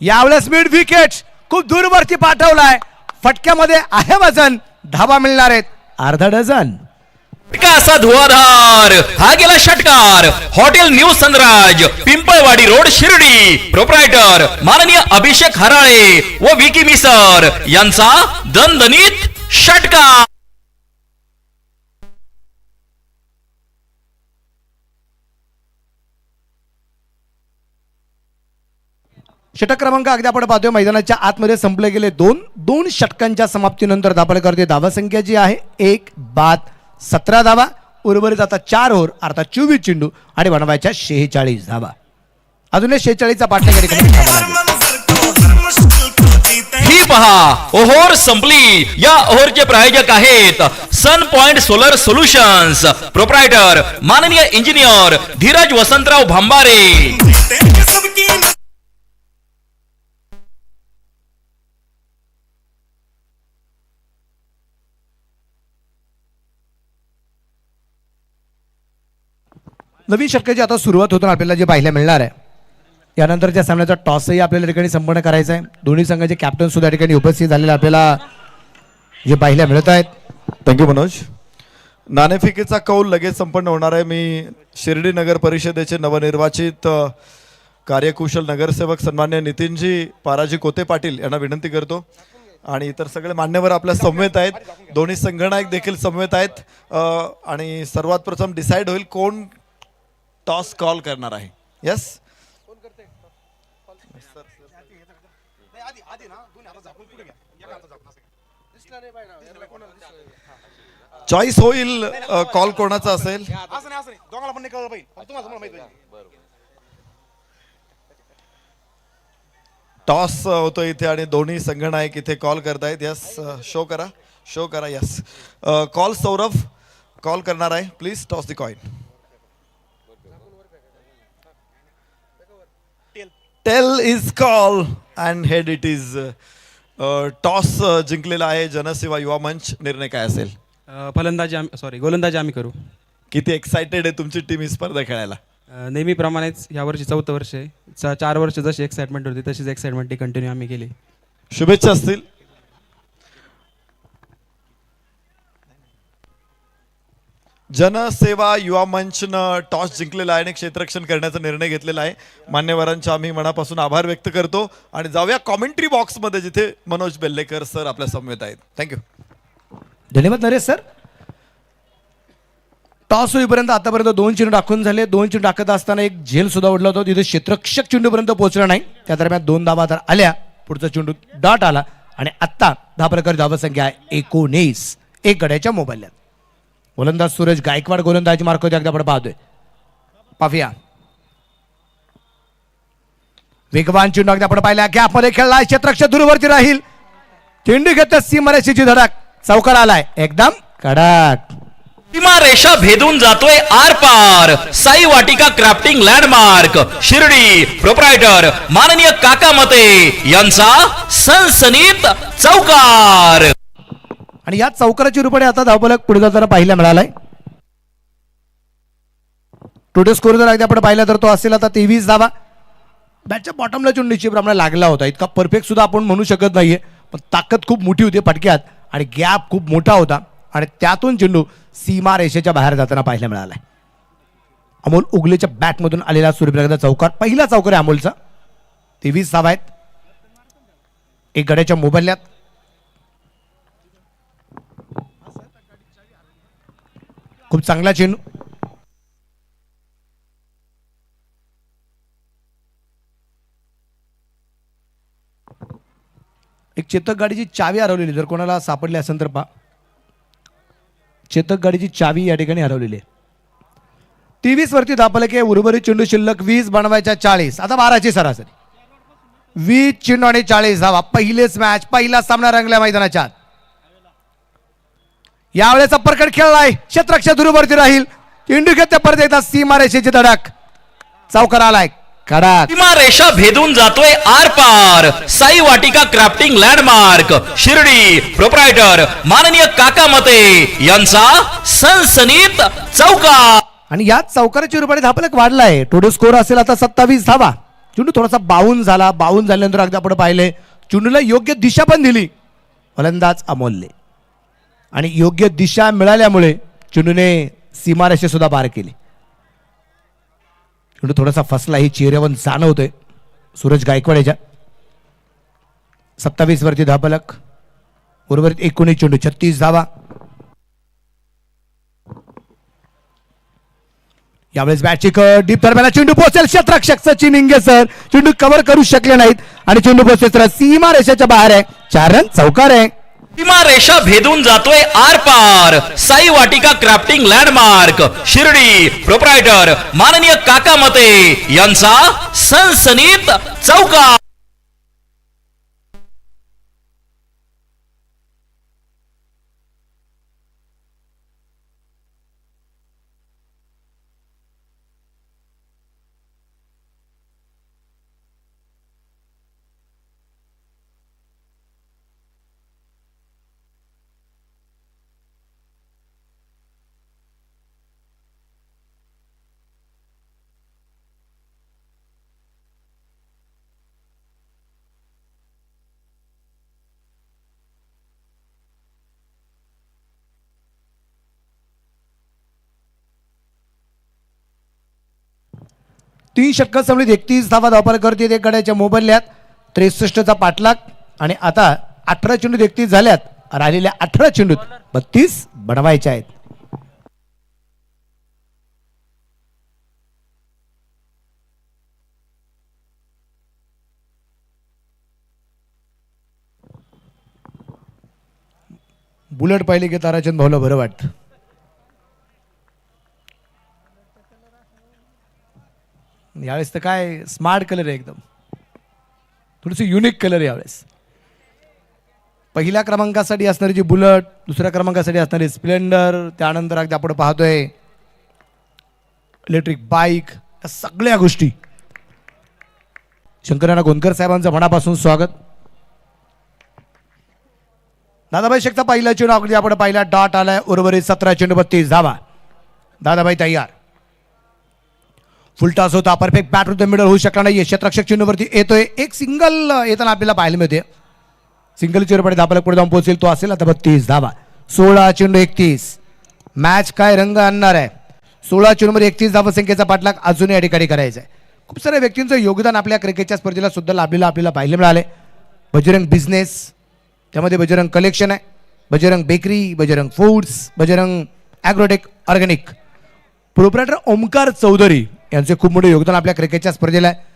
यावेळेस मिड विकेट खूप दूरवरती पाठवलाय. फटक्यामध्ये आहे वजन. धावा मिळणार आहेत अर्धा डझन. का असा धुवाधार हा गेला षटकार. Hotel new Sanraj, Pimpalwadi road, Shirdi. Proprietor माननीय अभिषेक हराळे व विकी मिसर यांचा दणदणीत षटकार. षटक क्रमांक अगदी आपण पाहतोय मैदानाच्या आतमध्ये संपले गेले. 2 षटकांच्या समाप्तीनंतर धापल करते. धावा संख्या जी आहे 1 बाद 17 धावा. उर्वरित आता 4 ओव्हर अर्थात 24 चेंडू आणि बनवायच्या 46 धावा. अजून 46चा पाठला ही पहा ओव्हर संपली. या ओव्हरचे प्रायोजक आहेत sun point solar solutions. Proprietor माननीय इंजिनियर धीरज वसंतराव भांबारे. नवीन षटकाची आता सुरुवात होताना आपल्याला जे पाहायला मिळणार आहे. यानंतरच्या सामन्याचा टॉसही आपल्याला ठिकाणी संपन्न करायचा आहे. दोन्ही संघाचे कॅप्टन सुद्धा ठिकाणी उपस्थित झालेले आपल्याला जे पाहायला मिळत आहेत. थँक्यू मनोज. नाणेफेकीचा कौल लगेच संपन्न होणार आहे. मी शिर्डी नगर परिषदेचे नवनिर्वाचित कार्यकुशल नगरसेवक सन्मान्य नितीनजी पाराजी कोते पाटील यांना विनंती करतो आणि इतर सगळे मान्यवर आपल्या समवेत आहेत. दोन्ही संघनायक देखील समवेत आहेत आणि सर्वात प्रथम डिसाईड होईल कोण टॉस कॉल करणार आहे. यस चॉईस होईल कॉल कोणाचा असेल. टॉस होतो इथे आणि दोन्ही संघनायक इथे कॉल करतायत. यस शो करा. यस कॉल सौरभ कॉल करणार आहे. Please toss the coin. Tail is call and head it is. Toss जिंकलेला आहे जनसेवा युवा मंच. निर्णय काय असेल? गोलंदाजी आम्ही करू. किती एक्साइटेड आहे तुमची टीम ही स्पर्धा खेळायला? नेहमीप्रमाणेच यावर्षी 4थं वर्ष आहे. 4 वर्ष जशी एक्साइटमेंट होती तशीच एक्साइटमेंट ती कंटिन्यू आम्ही केली. शुभेच्छा असतील. जनसेवा युवा मंचनं टॉस जिंकलेला आहे आणि क्षेत्ररक्षण करण्याचा निर्णय घेतलेला आहे. मान्यवरांचे आम्ही मनापासून आभार व्यक्त करतो आणि जाऊया कॉमेंट्री बॉक्समध्ये जिथे मनोज बेल्लेकर सर आपल्या समवेत आहेत. थँक्यू. धन्यवाद नरेश सर. टॉस होईपर्यंत आतापर्यंत 2 चेंडू टाकून झाले. 2 चेंडू टाकत असताना एक झेल सुद्धा उडला होता. तिथे क्षेत्ररक्षक चेंडूपर्यंत पोहोचला नाही. त्या दरम्यान 2 धावा तर आल्या. पुढचा चेंडू डॉट आला आणि आत्ता धापलकर धावा संख्या आहे 19. 1 गड्याच्या मोबाईलला. गोलंदाज सूरज गायकवाड गोलंदाजी मार्क होते. अगदी आपण पाहतोय. पाफिया वेगवान चेंडू अगदी आपण पाहिला. गॅपमध्ये खेळला. क्षेत्ररक्षक दूरवरती राहील. चेंडू घेत सीमारेषेची धडक. चौकार आलाय एकदम कडक. सीमा रेषा भेदून जातोय आर पार. साई वाटिका क्राफ्टिंग लँडमार्क शिर्डी. प्रोप्रायटर माननीय काका मते यांचा सनसनीत चौकार. आणि या चौकाराची रूपाने आता धावफलक पुढे जाताना पाहायला मिळालाय. टोटल स्कोर जर अगदी आपण पाहिला तर तो असेल आता 23 धावा. बॅटच्या बॉटमला चेंडू निश्चितप्रमाणे लागला होता. इतका परफेक्ट सुद्धा आपण म्हणू शकत नाहीये पण ताकद खूप मोठी होती फटक्यात आणि गॅप खूप मोठा होता आणि त्यातून चेंडू सीमा रेषेच्या बाहेर जाताना पाहायला मिळालाय. अमोल उगलेच्या बॅटमधून आलेला सूर्यप्रकाशचा चौकार. पहिला चौकार आहे अमोलचा. 23 धावा आहेत. 1 गड्याच्या मोबाईल्यात. खूप चांगला चेंडू. एक चेतक गाडीची चावी हरवलेली. जर कोणाला सापडली असेल तर पहा. चेतक गाडीची चावी या ठिकाणी हरवलेली आहे. 23 वरती धापलके. उर्वरित चेंडू शिल्लक 20 बनवायच्या 40. आता 12ची सरासरी. 20 चेंडू आणि 40 धावा. पहिलेच मॅच, पहिला सामना रंगला मैदानाच्या आत. यावेळेस अपरकट खेळलाय, क्षेत्ररक्षक दुरुवरती राहील. चेंडू घेते परत एकदा सीमारेषेची धडक, चौकार आलाय कडक. सीमारेषा भेदून जातोय आर पार. साई वाटिका क्राफ्टिंग लँडमार्क शिर्डी प्रोप्रायटर माननीय काका मते यांचा सनसनीत चौकार. आणि याच चौकाराच्या रूपाने धापलक वाढलाय. टोटल स्कोर असेल आता 27 धावा. चेंडू थोडासा बावून झाला. बावून झाल्यानंतर अगदी आपण पाहिले चेंडूला योग्य दिशा पण दिली फलंदाज अमोलने, आणि योग्य दिशा मिळाल्यामुळे चेंडूने सीमारेषे सुद्धा पार केली. चेंडू थोडासा फसला, ही चेहऱ्यावर जाणवतोय सूरज गायकवाड याच्या. 27 वरती धापलक, उर्वरित 19 चेंडू 36 धावा. यावेळेस बॅटची डीप दरम्यान चेंडू पोहोचेल. क्षेत्ररक्षक सचिन इंगेसर चेंडू कव्हर करू शकले नाहीत आणि चेंडू पोहोचेल सीमारेषेच्या बाहेर आहे. 4 रन चौकार आहे. सीमारेषा भेदून जातोय आर पार. साई वाटिका क्राफ्टिंग लँडमार्क शिर्डी प्रोप्रायटर माननीय काका मते यांचा सनसनीत चौकार. तीन षटकं समवेत 31 धावा धावपल करते. एक गड्याच्या मोबदल्यात 63चा पाठलाग. आणि आता 18 चेंडूत 31 झाल्यात. राहिलेल्या 18 चेंडूत 32 बनवायचे आहेत. बुलेट पाहिली की ताराचंद भाऊला बरं वाटतं. यावेळेस तर काय स्मार्ट कलर आहे, एकदम थोडीशी युनिक कलर आहे यावेळेस. पहिल्या क्रमांकासाठी असणारी जी बुलेट, दुसऱ्या क्रमांकासाठी असणारी स्प्लेंडर, त्यानंतर अगदी आपण पाहतोय इलेक्ट्रिक बाईक, या सगळ्या गोष्टी. शंकरराव गोंदकर साहेबांचं मनापासून स्वागत. दादाभाई शेखचा पहिला चेंडू अगदी आपण पाहिला, डॉट आलाय. उर्वरित 17 चेंडू 32 धावा. दादाभाई तयार. फुलटॉस होता, perfect bat to the middle होऊ शकला नाही. क्षेत्ररक्षक चेंडूवरती येतोय. एक सिंगल येताना आपल्याला पाहायला मिळते. सिंगल चेंडूकडे धापलक पुढे जाऊन पोहोचेल, तो असेल आता 32 धावा. 16 चेंडू 31. मॅच काय रंग आणणार आहे. 16 चेंडूमध्ये 31 धावा संख्येचा पाठलाग अजूनही या ठिकाणी करायचा आहे. खूप साऱ्या व्यक्तींचं योगदान आपल्या क्रिकेटच्या स्पर्धेला सुद्धा लाभलेलं आपल्याला पाहायला मिळाले. बजरंग बिझनेस, त्यामध्ये बजरंग कलेक्शन आहे, Bajrang bakery, Bajrang foods, Bajrang agrotech organic. Proprietor Omkar Chaudhari यांचे खूप मोठे योगदान आपल्या क्रिकेटच्या स्पर्धेला आहे.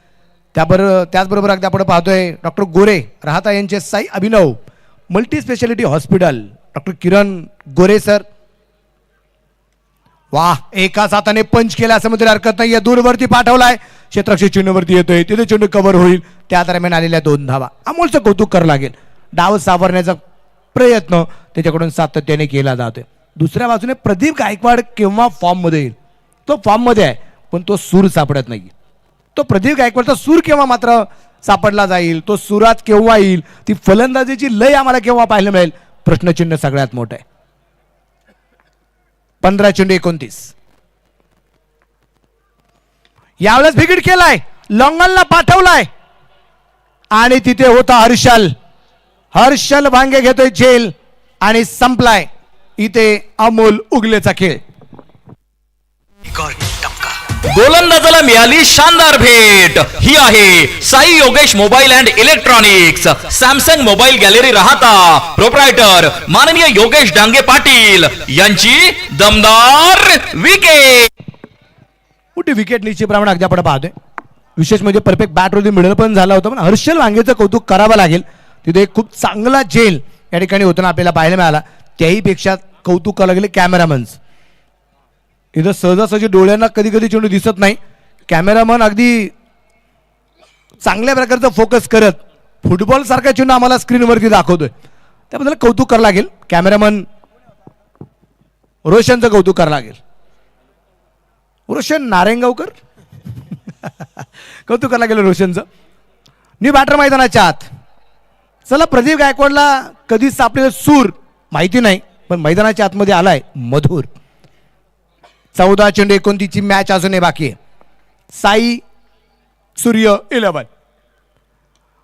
त्याचबरोबर अगदी आपण पाहतोय डॉक्टर गोरे राहता यांचे साई अभिनव मल्टी स्पेशालिटी हॉस्पिटल, डॉक्टर किरण गोरे सर. वाह, एकाच हाताने पंच केला असं मध्ये हरकत नाही. दूरवरती पाठवलाय, क्षेत्ररक्षक चेंडूवरती येतोय, तिथे चेंडू कव्हर होईल. त्या दरम्यान आलेल्या 2 धावा. अमोलचं कौतुक करावं लागेल. डाव सावरण्याचा प्रयत्न त्याच्याकडून सातत्याने केला जातोय. दुसऱ्या बाजूने प्रदीप गायकवाड केव्हा फॉर्म मध्ये येईल, तो फॉर्म मध्ये आहे पण तो सूर सापडत नाही. तो प्रदीप गायकवाडचा सूर केव्हा मात्र सापडला जाईल, तो सुरात केव्हा येईल, ती फलंदाजीची लय आम्हाला केव्हा पाहायला मिळेल, प्रश्नचिन्ह सगळ्यात मोठं आहे. 15 चेंडू 29. यावेळेस विकेट केलाय, लॉंगनला पाठवलाय आणि तिथे होता हर्षल वांगे घेतोय झेल आणि संपलाय इथे अमोल उगलेचा खेळ. गोलंदाजाला मिळाली शानदार भेट. ही आहे Sai Yogesh mobile and electronics Samsung mobile gallery Rahata proprietor माननीय योगेश डांगे पाटील यांची दमदार विकेट. मोठी विकेट निश्चितप्रमाणे अगदी आपण पाहतोय. विशेष म्हणजे परफेक्ट बॅट वरती मिडल पण झाला होता. पण हर्षल वांगेचं कौतुक करावं लागेल. तिथे एक खूप चांगला झेल या ठिकाणी होताना आपल्याला पाहायला मिळाला. त्याही पेक्षा कौतुक करावं लागेल कॅमेरामन्स. इथं सहजासहजी डोळ्यांना कधी कधी चेंडू दिसत नाही. कॅमेरामन अगदी चांगल्या प्रकारचं फोकस करत फुटबॉल सारखा चेंडू आम्हाला स्क्रीनवरती दाखवतोय, त्याबद्दल कौतुक करावं लागेल. कॅमेरामन रोशनचं कौतुक करावं लागेल. रोशन नारेंगावकर कौतुक करायला गेलं रोशनचं. न्यू बॅटर मैदानाच्या आत. चला, प्रदीप गायकवाडला कधी सापडेल सूर माहिती नाही, पण मैदानाच्या आतमध्ये आलाय मधुर. 14 चेंडू 29 मॅच अजूनही बाकी आहे. साई सूर्य 11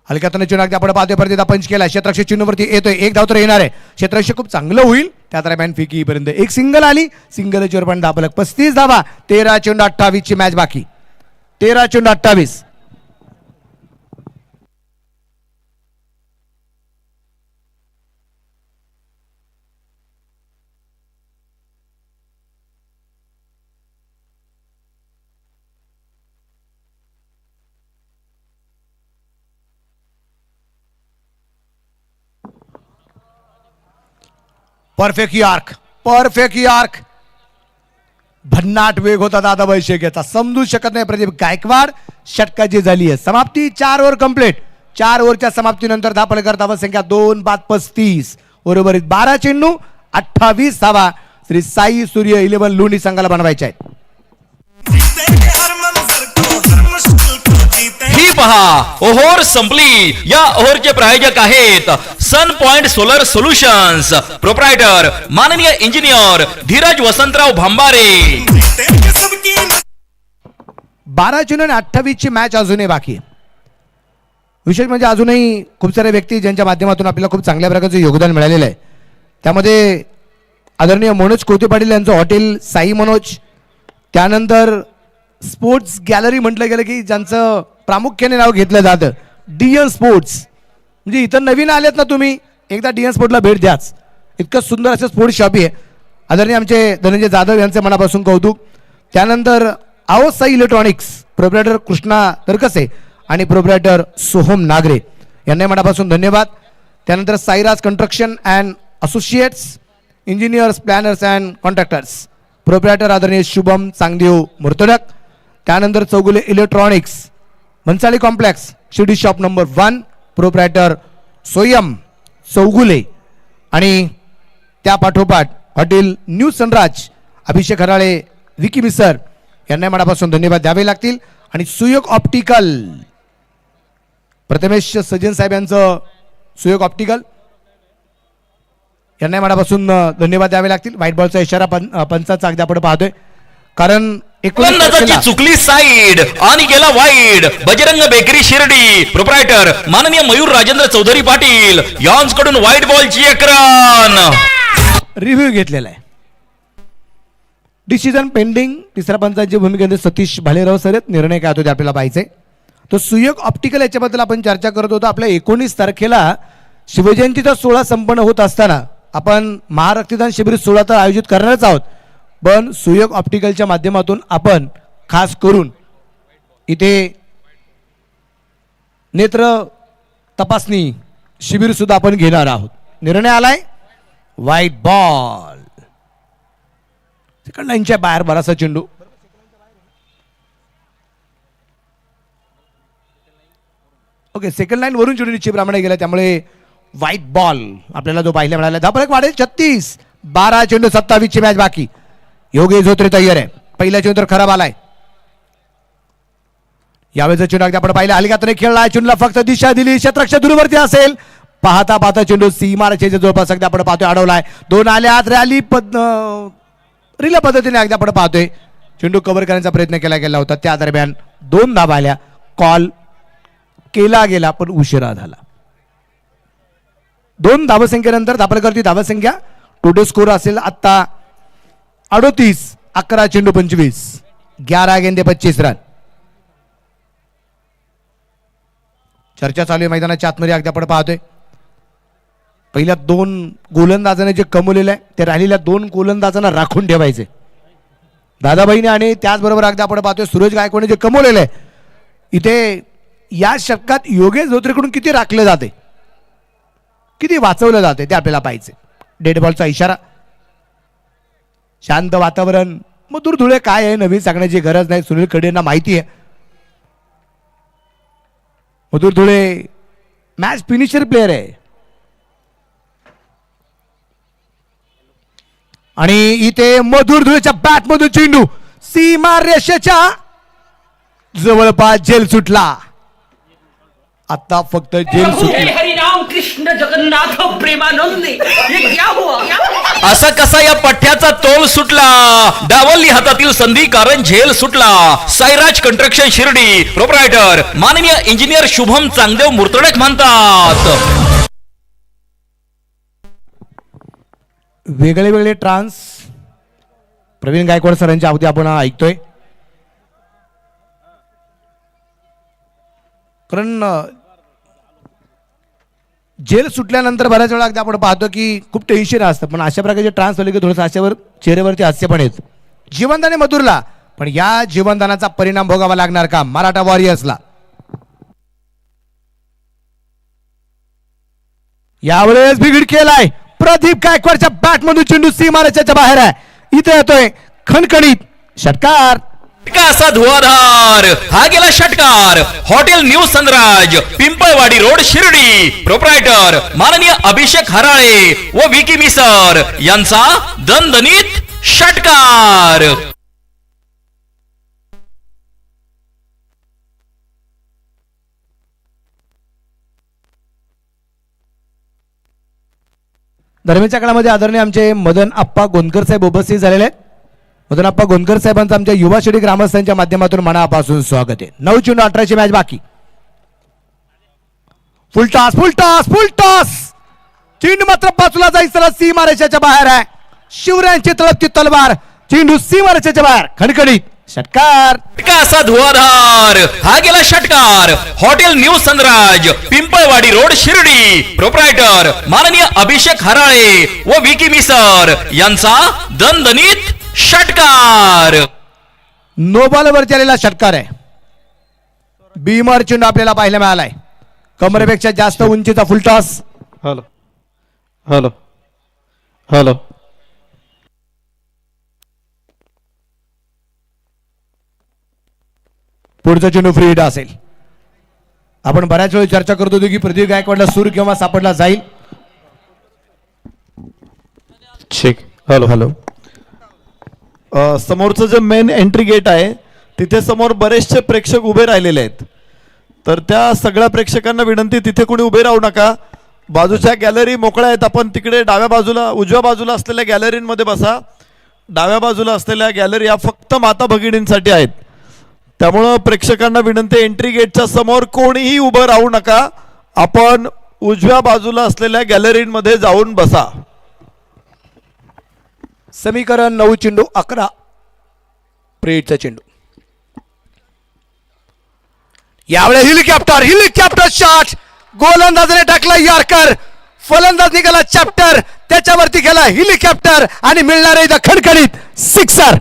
हलक्यातून चेंडू अगदी आपण पाहतोय. परत पंच केला, क्षेत्ररक्षक चेंडूवरती येतोय, एक धाव तर येणार आहे. क्षेत्ररक्षक खूप चांगलं होईल. त्या दरम्यान फिकीपर्यंत एक सिंगल आली. सिंगलच्या वर पण धापलक 35 धावा. 13 चेंडू 28 ची मॅच बाकी. 13 चेंडू 28. Perfect York. भन्नाट वेग होता दादा वैशेग्याचा, समजू शकत नाही प्रदीप गायकवाड. षटकाची झाली आहे समाप्ती. 4 ओव्हर कंप्लीट. 4 ओव्हरच्या समाप्तीनंतर धापलकर धावा संख्या 2 बाद 35. उर्वरित 12 चेंडू 28 धावा श्री साई सूर्य 11 लोणी संघाला बनवायचे आहेत. ही पहा, ओव्हर संपली. या ओव्हरचे प्रायोजक आहेत sun point solar solutions, proprietor माननीय इंजिनियर धीरज वसंतराव भांबारे. 12 चेंडू आणि 28 ची मॅच अजूनही बाकी आहे. विशेष म्हणजे अजूनही खूप सारे व्यक्ती ज्यांच्या माध्यमातून आपल्याला खूप चांगल्या प्रकारचं योगदान मिळालेलं आहे. त्यामध्ये आदरणीय मनोज कोते पाटील यांचं हॉटेल साई मनोज, त्यानंतर स्पोर्ट्स गॅलरी म्हटलं गेलं की ज्यांचं प्रामुख्याने नाव घेतलं जातं डीएन स्पोर्ट्स. म्हणजे इथं नवीन आलेत ना तुम्ही, एकदा डीएन स्पोर्ट्सला भेट द्याच. इतकं सुंदर असं स्पोर्ट्स शॉप आहे. आदरणीय आमचे धनंजय जाधव यांचे मनापासून कौतुक. त्यानंतर आओ साई इलेक्ट्रॉनिक्स, प्रोप्रायटर कृष्णा तरकसे आणि प्रोप्रायटर सोहम नागरे यांना मनापासून धन्यवाद. त्यानंतर Sairaj construction and associates, engineers, planners and contractors, proprietor आदरणीय शुभम चांगदेव मुर्तडक. त्यानंतर Chougule electronics, Mansali complex, Shirdi shop number 1, proprietor Soyam Chougule. आणि त्या पाठोपाठ हॉटेल न्यू सनराज, अभिषेक हराळे, विकी मिसर यांना मनापासून धन्यवाद द्यावे लागतील. आणि सुयोग ऑप्टिकल, प्रथमेश सजन साहेब यांचं सुयोग ऑप्टिकल यांना मनापासून धन्यवाद द्यावे लागतील. व्हाईट बॉलचा इशारा पंचाचा अगदी आपण पाहतोय, कारण गोलंदाजाची चुकली साईड आणि गेला wide. Bajrang bakery Shirdi, proprietor माननीय मयूर राजेंद्र चौधरी पाटील यांच्याकडून व्हाईट बॉलची एक रन. रिव्ह्यू घेतलेला आहे. Decision pending. तिसऱ्या पंचांची भूमिकेमध्ये सतीश भालेराव सर आहेत. निर्णय काय होतो ते आपल्याला पाहायचंय. तो सुयोग ऑप्टिकल याच्याबद्दल आपण चर्चा करत होतो. आपल्या 19 तारखेला शिवजयंतीचा सोहळा संपन्न होत असताना आपण महारक्तदान शिबिर सोहळा तर आयोजित करणारच आहोत, पण सुयोग ऑप्टिकलच्या माध्यमातून आपण खास करून इथे नेत्र तपासणी शिबिर सुद्धा आपण घेणार आहोत. निर्णय आलाय व्हाईट बॉल. सेकंड लाईनच्या बाहेर बराचसा चेंडू. ओके, सेकंड लाईन वरून चेंडू निश्चितप्रमाणे गेला, त्यामुळे व्हाईट बॉल आपल्याला जो पाहायला मिळाला. धापलक वाढेल 36. 12 चेंडू 27 ची मॅच बाकी. योगेश धोत्रे तयार आहे. पहिला चेंडू तर खराब आलाय. यावेळेचा चेंडू अगदी आपण पाहिला हलक्यातून खेळला. चेंडूला फक्त दिशा दिली, क्षेत्ररक्षक दूरवरती असेल. पाहता पाहता चेंडू सीमारेषेच्या जवळपास अगदी आपण पाहतोय अडवलाय. 2 आल्यात. रॅली रिला पद्धतीने अगदी आपण पाहतोय चेंडू कव्हर करण्याचा प्रयत्न केला गेला होता. त्या दरम्यान 2 धावा आल्या. कॉल केला गेला पण उशिरा झाला. 2 धावसंख्येनंतर धापलकरती धावसंख्या टोटल स्कोर असेल आता 38. 11 चेंडू 25. 11 गेंदे 25 रन. चर्चा चालू आहे मैदानाच्या आतमध्ये अगदी आपण पाहतोय. पहिल्या 2 गोलंदाजाने जे कमवलेलं आहे ते राहिलेल्या 2 गोलंदाजांना राखून ठेवायचे दादाबाईने. आणि त्याचबरोबर अगदी आपण पाहतोय सूरज गायकवाडने जे कमवलेलं आहे इथे या षटकात योगेश धोत्रेकडून किती राखलं जाते, किती वाचवलं जाते ते आपल्याला पाहायचे. डेड बॉलचा इशारा. शांत वातावरण. मधुर धुळे काय आहे नवीन सांगण्याची गरज नाही. सुनील खडेंना माहिती आहे. मधुर धुळे मॅच फिनिशर प्लेअर आहे आणि इथे मधुर धुळेच्या बॅट मधून चेंडू सीमा रेषेच्या जवळपास झेल सुटला. आता फक्त झेल प्रभु हे सुटला. हरि राम कृष्ण जगन्नाथ प्रेमानंदी ये क्या हुआ क्या असा कसा या पठ्याचा तोल सुटला. डावलली हातातील संधी कारण झेल सुटला. साईराज कंस्ट्रक्शन शिर्डी प्रोप्रायटर माननीय इंजिनियर शुभम चांगदेव मुर्तडक म्हणतात. वेगळे वेगळे ट्रान्स प्रवीण गायकवाड सरांच्या अवधी आपण ऐकतोय. कारण जेल सुटल्यानंतर बऱ्याच वेळा अगदी आपण पाहतो की खूप टेन्शन असतं, पण अशा प्रकारचे ट्रान्स झाले की थोडंसं अशावर चेहऱ्यावरती हास्य पण येत. जीवनदाने मधुरला, पण या जीवनदानाचा परिणाम भोगावा लागणार का मराठा वॉरियर्सला. यावेळेस बिघड केलाय. प्रदीप गायकवाडच्या बॅट मधून चेंडू सीमारेषेच्या बाहेर आहे. इथे येतोय खणखणीत षटकार. असा धुवाधार हा गेला षटकार. Hotel new Sanraj Pimpalwadi road Shirdi proprietor माननीय अभिषेक हराळे व विकी मिसर यांचा दणदणीत षटकार. दरम्यानच्या काळामध्ये आदरणीय आमचे मदन आप्पा गोंदकर साहेब उपस्थित झालेले आहेत. मदन आप्पा गोंदकर साहेबांचं आमच्या युवा शेडी ग्रामस्थांच्या माध्यमातून मनापासून स्वागत आहे. 9 चेंडू 18 मॅच बाकी. फुल टॉस फुल टॉस फुल टॉस. चेंडू मात्र बाजूला जायचं सीमारेषेच्या बाहेर आहे. शिवरायांची तळपती तलवार. चेंडू सीमारेषेच्या बाहेर खणखणीत षटकार. असा धुवाधार हा गेला षटकार. Hotel new Sanraj Pimpalwadi road Shirdi proprietor माननीय अभिषेक हराळे व विकी मिसर यांचा दणदणीत षटकार. नो बॉलवरती आलेला षटकार आहे. बीमर चेंडू आपल्याला पाहायला मिळालाय. कमरेपेक्षा जास्त उंचीचा फुल टॉस. हॅलो हॅलो हॅलो पुढचा चेंडू फ्री हिट असेल. आपण बऱ्याच वेळी चर्चा करत होतो की प्रदीप गायकवाडला सूर केव्हा सापडला जाईल. ठीक. हॅलो हॅलो समोरचं जे मेन एंट्री गेट आहे तिथे समोर बरेचसे प्रेक्षक उभे राहिलेले आहेत. तर त्या सगळ्या प्रेक्षकांना विनंती, तिथे कोणी उभे राहू नका. बाजूच्या गॅलरी मोकळ्या आहेत. आपण तिकडे डाव्या बाजूला उजव्या बाजूला असलेल्या गॅलरीमध्ये बसा. डाव्या बाजूला असलेल्या गॅलरी या फक्त माता भगिनींसाठी आहेत. त्यामुळं प्रेक्षकांना विनंती, एंट्री गेटच्या समोर कोणीही उभं राहू नका. आपण उजव्या बाजूला असलेल्या गॅलरीमध्ये जाऊन बसा. समीकरण 9 चेंडू 11 प्रेटचा चेंडू. यावेळी हेलिकॉप्टर शॉट. गोलंदाजाने टाकला यॉर्कर. फलंदाज निघाला चॅप्टर. त्याच्यावरती गेला हेलिकॉप्टर आणि मिळणार आहे खणखणीत सिक्सर.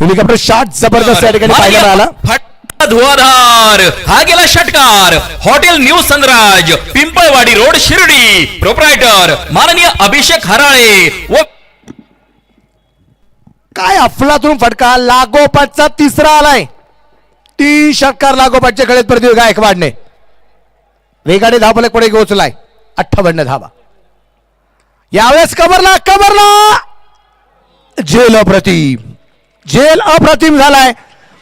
हेलिकॉप्टर शॉट जबरदस्त या ठिकाणी पाहायला मिळाला. धुवाधार हा गेला षटकार. Hotel new Sanraj Pimpalwadi road Shirdi proprietor माननीय अभिषेक हराळे व काय अफलातून फटका. लागोपाठचा तिसरा आलाय. 3 षटकार लागोपाठच्या खेळत प्रदीप गायकवाडने. वेगाने धावफलक पुढे पोहोचलाय. 58 धावा. यावेळेस कबरला झेल अप्रतिम. झेल अप्रतिम झालाय.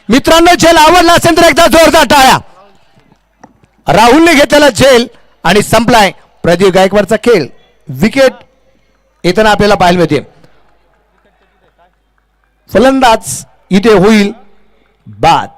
मित्रांनो, झेल आवडला असेल तर एकदा जोरदार टाळ्या. राहुलने घेतलेला झेल आणि संपलाय प्रदीप गायकवाडचा खेळ. विकेट येताना आपल्याला पाहायला मिळते. फलंदाज इथे होईल बाद.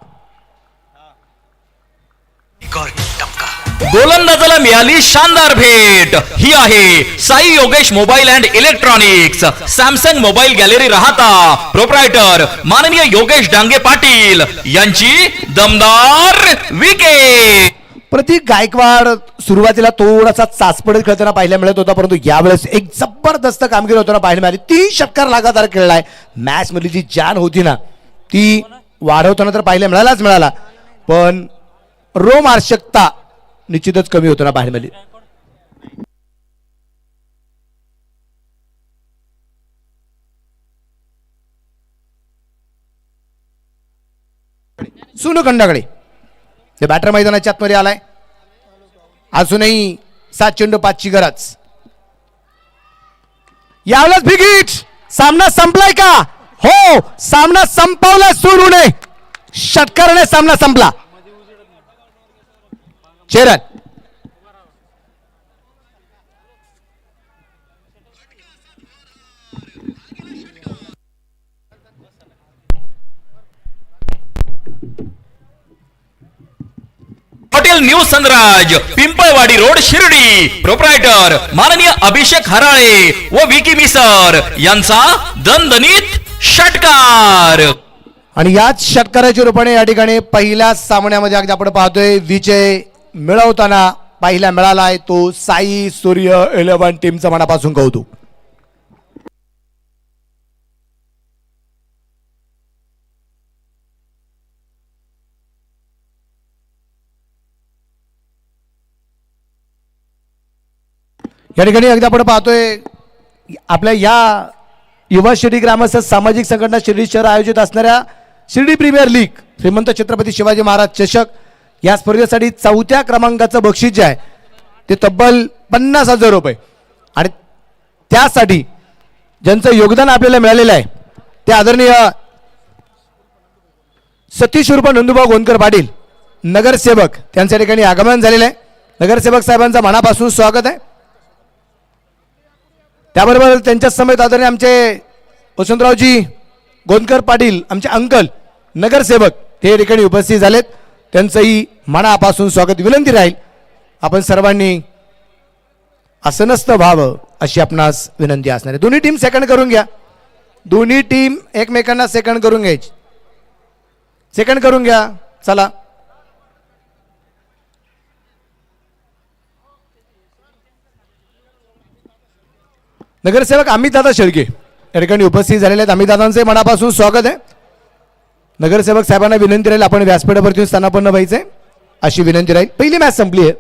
गोलंदाजाला मिळाली शानदार भेट. ही आहे Sai Yogesh mobile and electronics Samsung mobile gallery Rahata proprietor माननीय योगेश डांगे पाटील यांची दमदार विकेट. प्रतीक गायकवाड सुरुवातीला थोडासा चाचपडत खेळताना पाहायला मिळत होता, परंतु यावेळेस एक जबरदस्त कामगिरी होताना पाहायला मिळाली. 3 षटकार लगातार खेळलाय. मॅच मधली जी जान होती ना ती वाढवताना तर पाहायला मिळाला, पण रोमार्शकता निश्चितच कमी होताना पाहायला मिळाली. सुनू खंडाकडे. ते बॅटर मैदानाच्या आतमध्ये आलाय. अजूनही 7 चेंडू 5ची गरज. यावेळेस बिगिट. सामना संपलाय का? हो, सामना संपवला सुरूने. षटकाराने सामना संपला. चेरन hotel new Sanraj, Pimpalwadi road, Shirdi. Proprietor माननीय अभिषेक हराळे व विकी मिसर यांचा दणदणीत षटकार. आणि याच षटकाराच्या रूपाने या ठिकाणी पहिल्या सामन्यामध्ये अगदी आपण पाहतोय विजय मिळवताना पाहिला मिळालाय तो साई सूर्य 11 टीमचा मनापासून कौतुक. या ठिकाणी अगदी आपण पाहतोय आपल्या या युवा शिर्डी ग्रामस्थ सामाजिक संघटना शिर्डी शहर आयोजित असणाऱ्या शिर्डी प्रीमियर लीग श्रीमंत छत्रपती शिवाजी महाराज चषक या स्पर्धेसाठी 4थ्या क्रमांकाचं बक्षीस जे आहे ते तब्बल 50,000 रुपये. आणि त्यासाठी ज्यांचं योगदान आपल्याला मिळालेलं आहे ते आदरणीय सतीश उर्फ नंदुभाऊ गोंदकर पाटील नगरसेवक त्यांच्या ठिकाणी आगमन झालेलं आहे. नगरसेवक साहेबांचं मनापासून स्वागत आहे. त्याबरोबर त्यांच्या समेत आदरणीय आमचे वसंतरावजी गोंदकर पाटील आमचे अंकल नगरसेवक ते या ठिकाणी उपस्थित झालेत. त्यांचंही मनापासून स्वागत. विनंती राहील आपण सर्वांनी आसनस्थ व्हावं अशी आपणास विनंती असणार आहे. दोन्ही टीम सेकंड करून घ्या. दोन्ही टीम एकमेकांना सेकंड करून घ्यायची. सेकंड करून घ्या. चला नगरसेवक अमित दादा शेळके या ठिकाणी उपस्थित झालेले आहेत. अमित दादांचे मनापासून स्वागत आहे. नगरसेवक साहेबांना विनंती राहील आपण व्यासपीठावरती स्थानापन्न व्हायचंय अशी विनंती राहील. पहिली मॅच संपली आहे.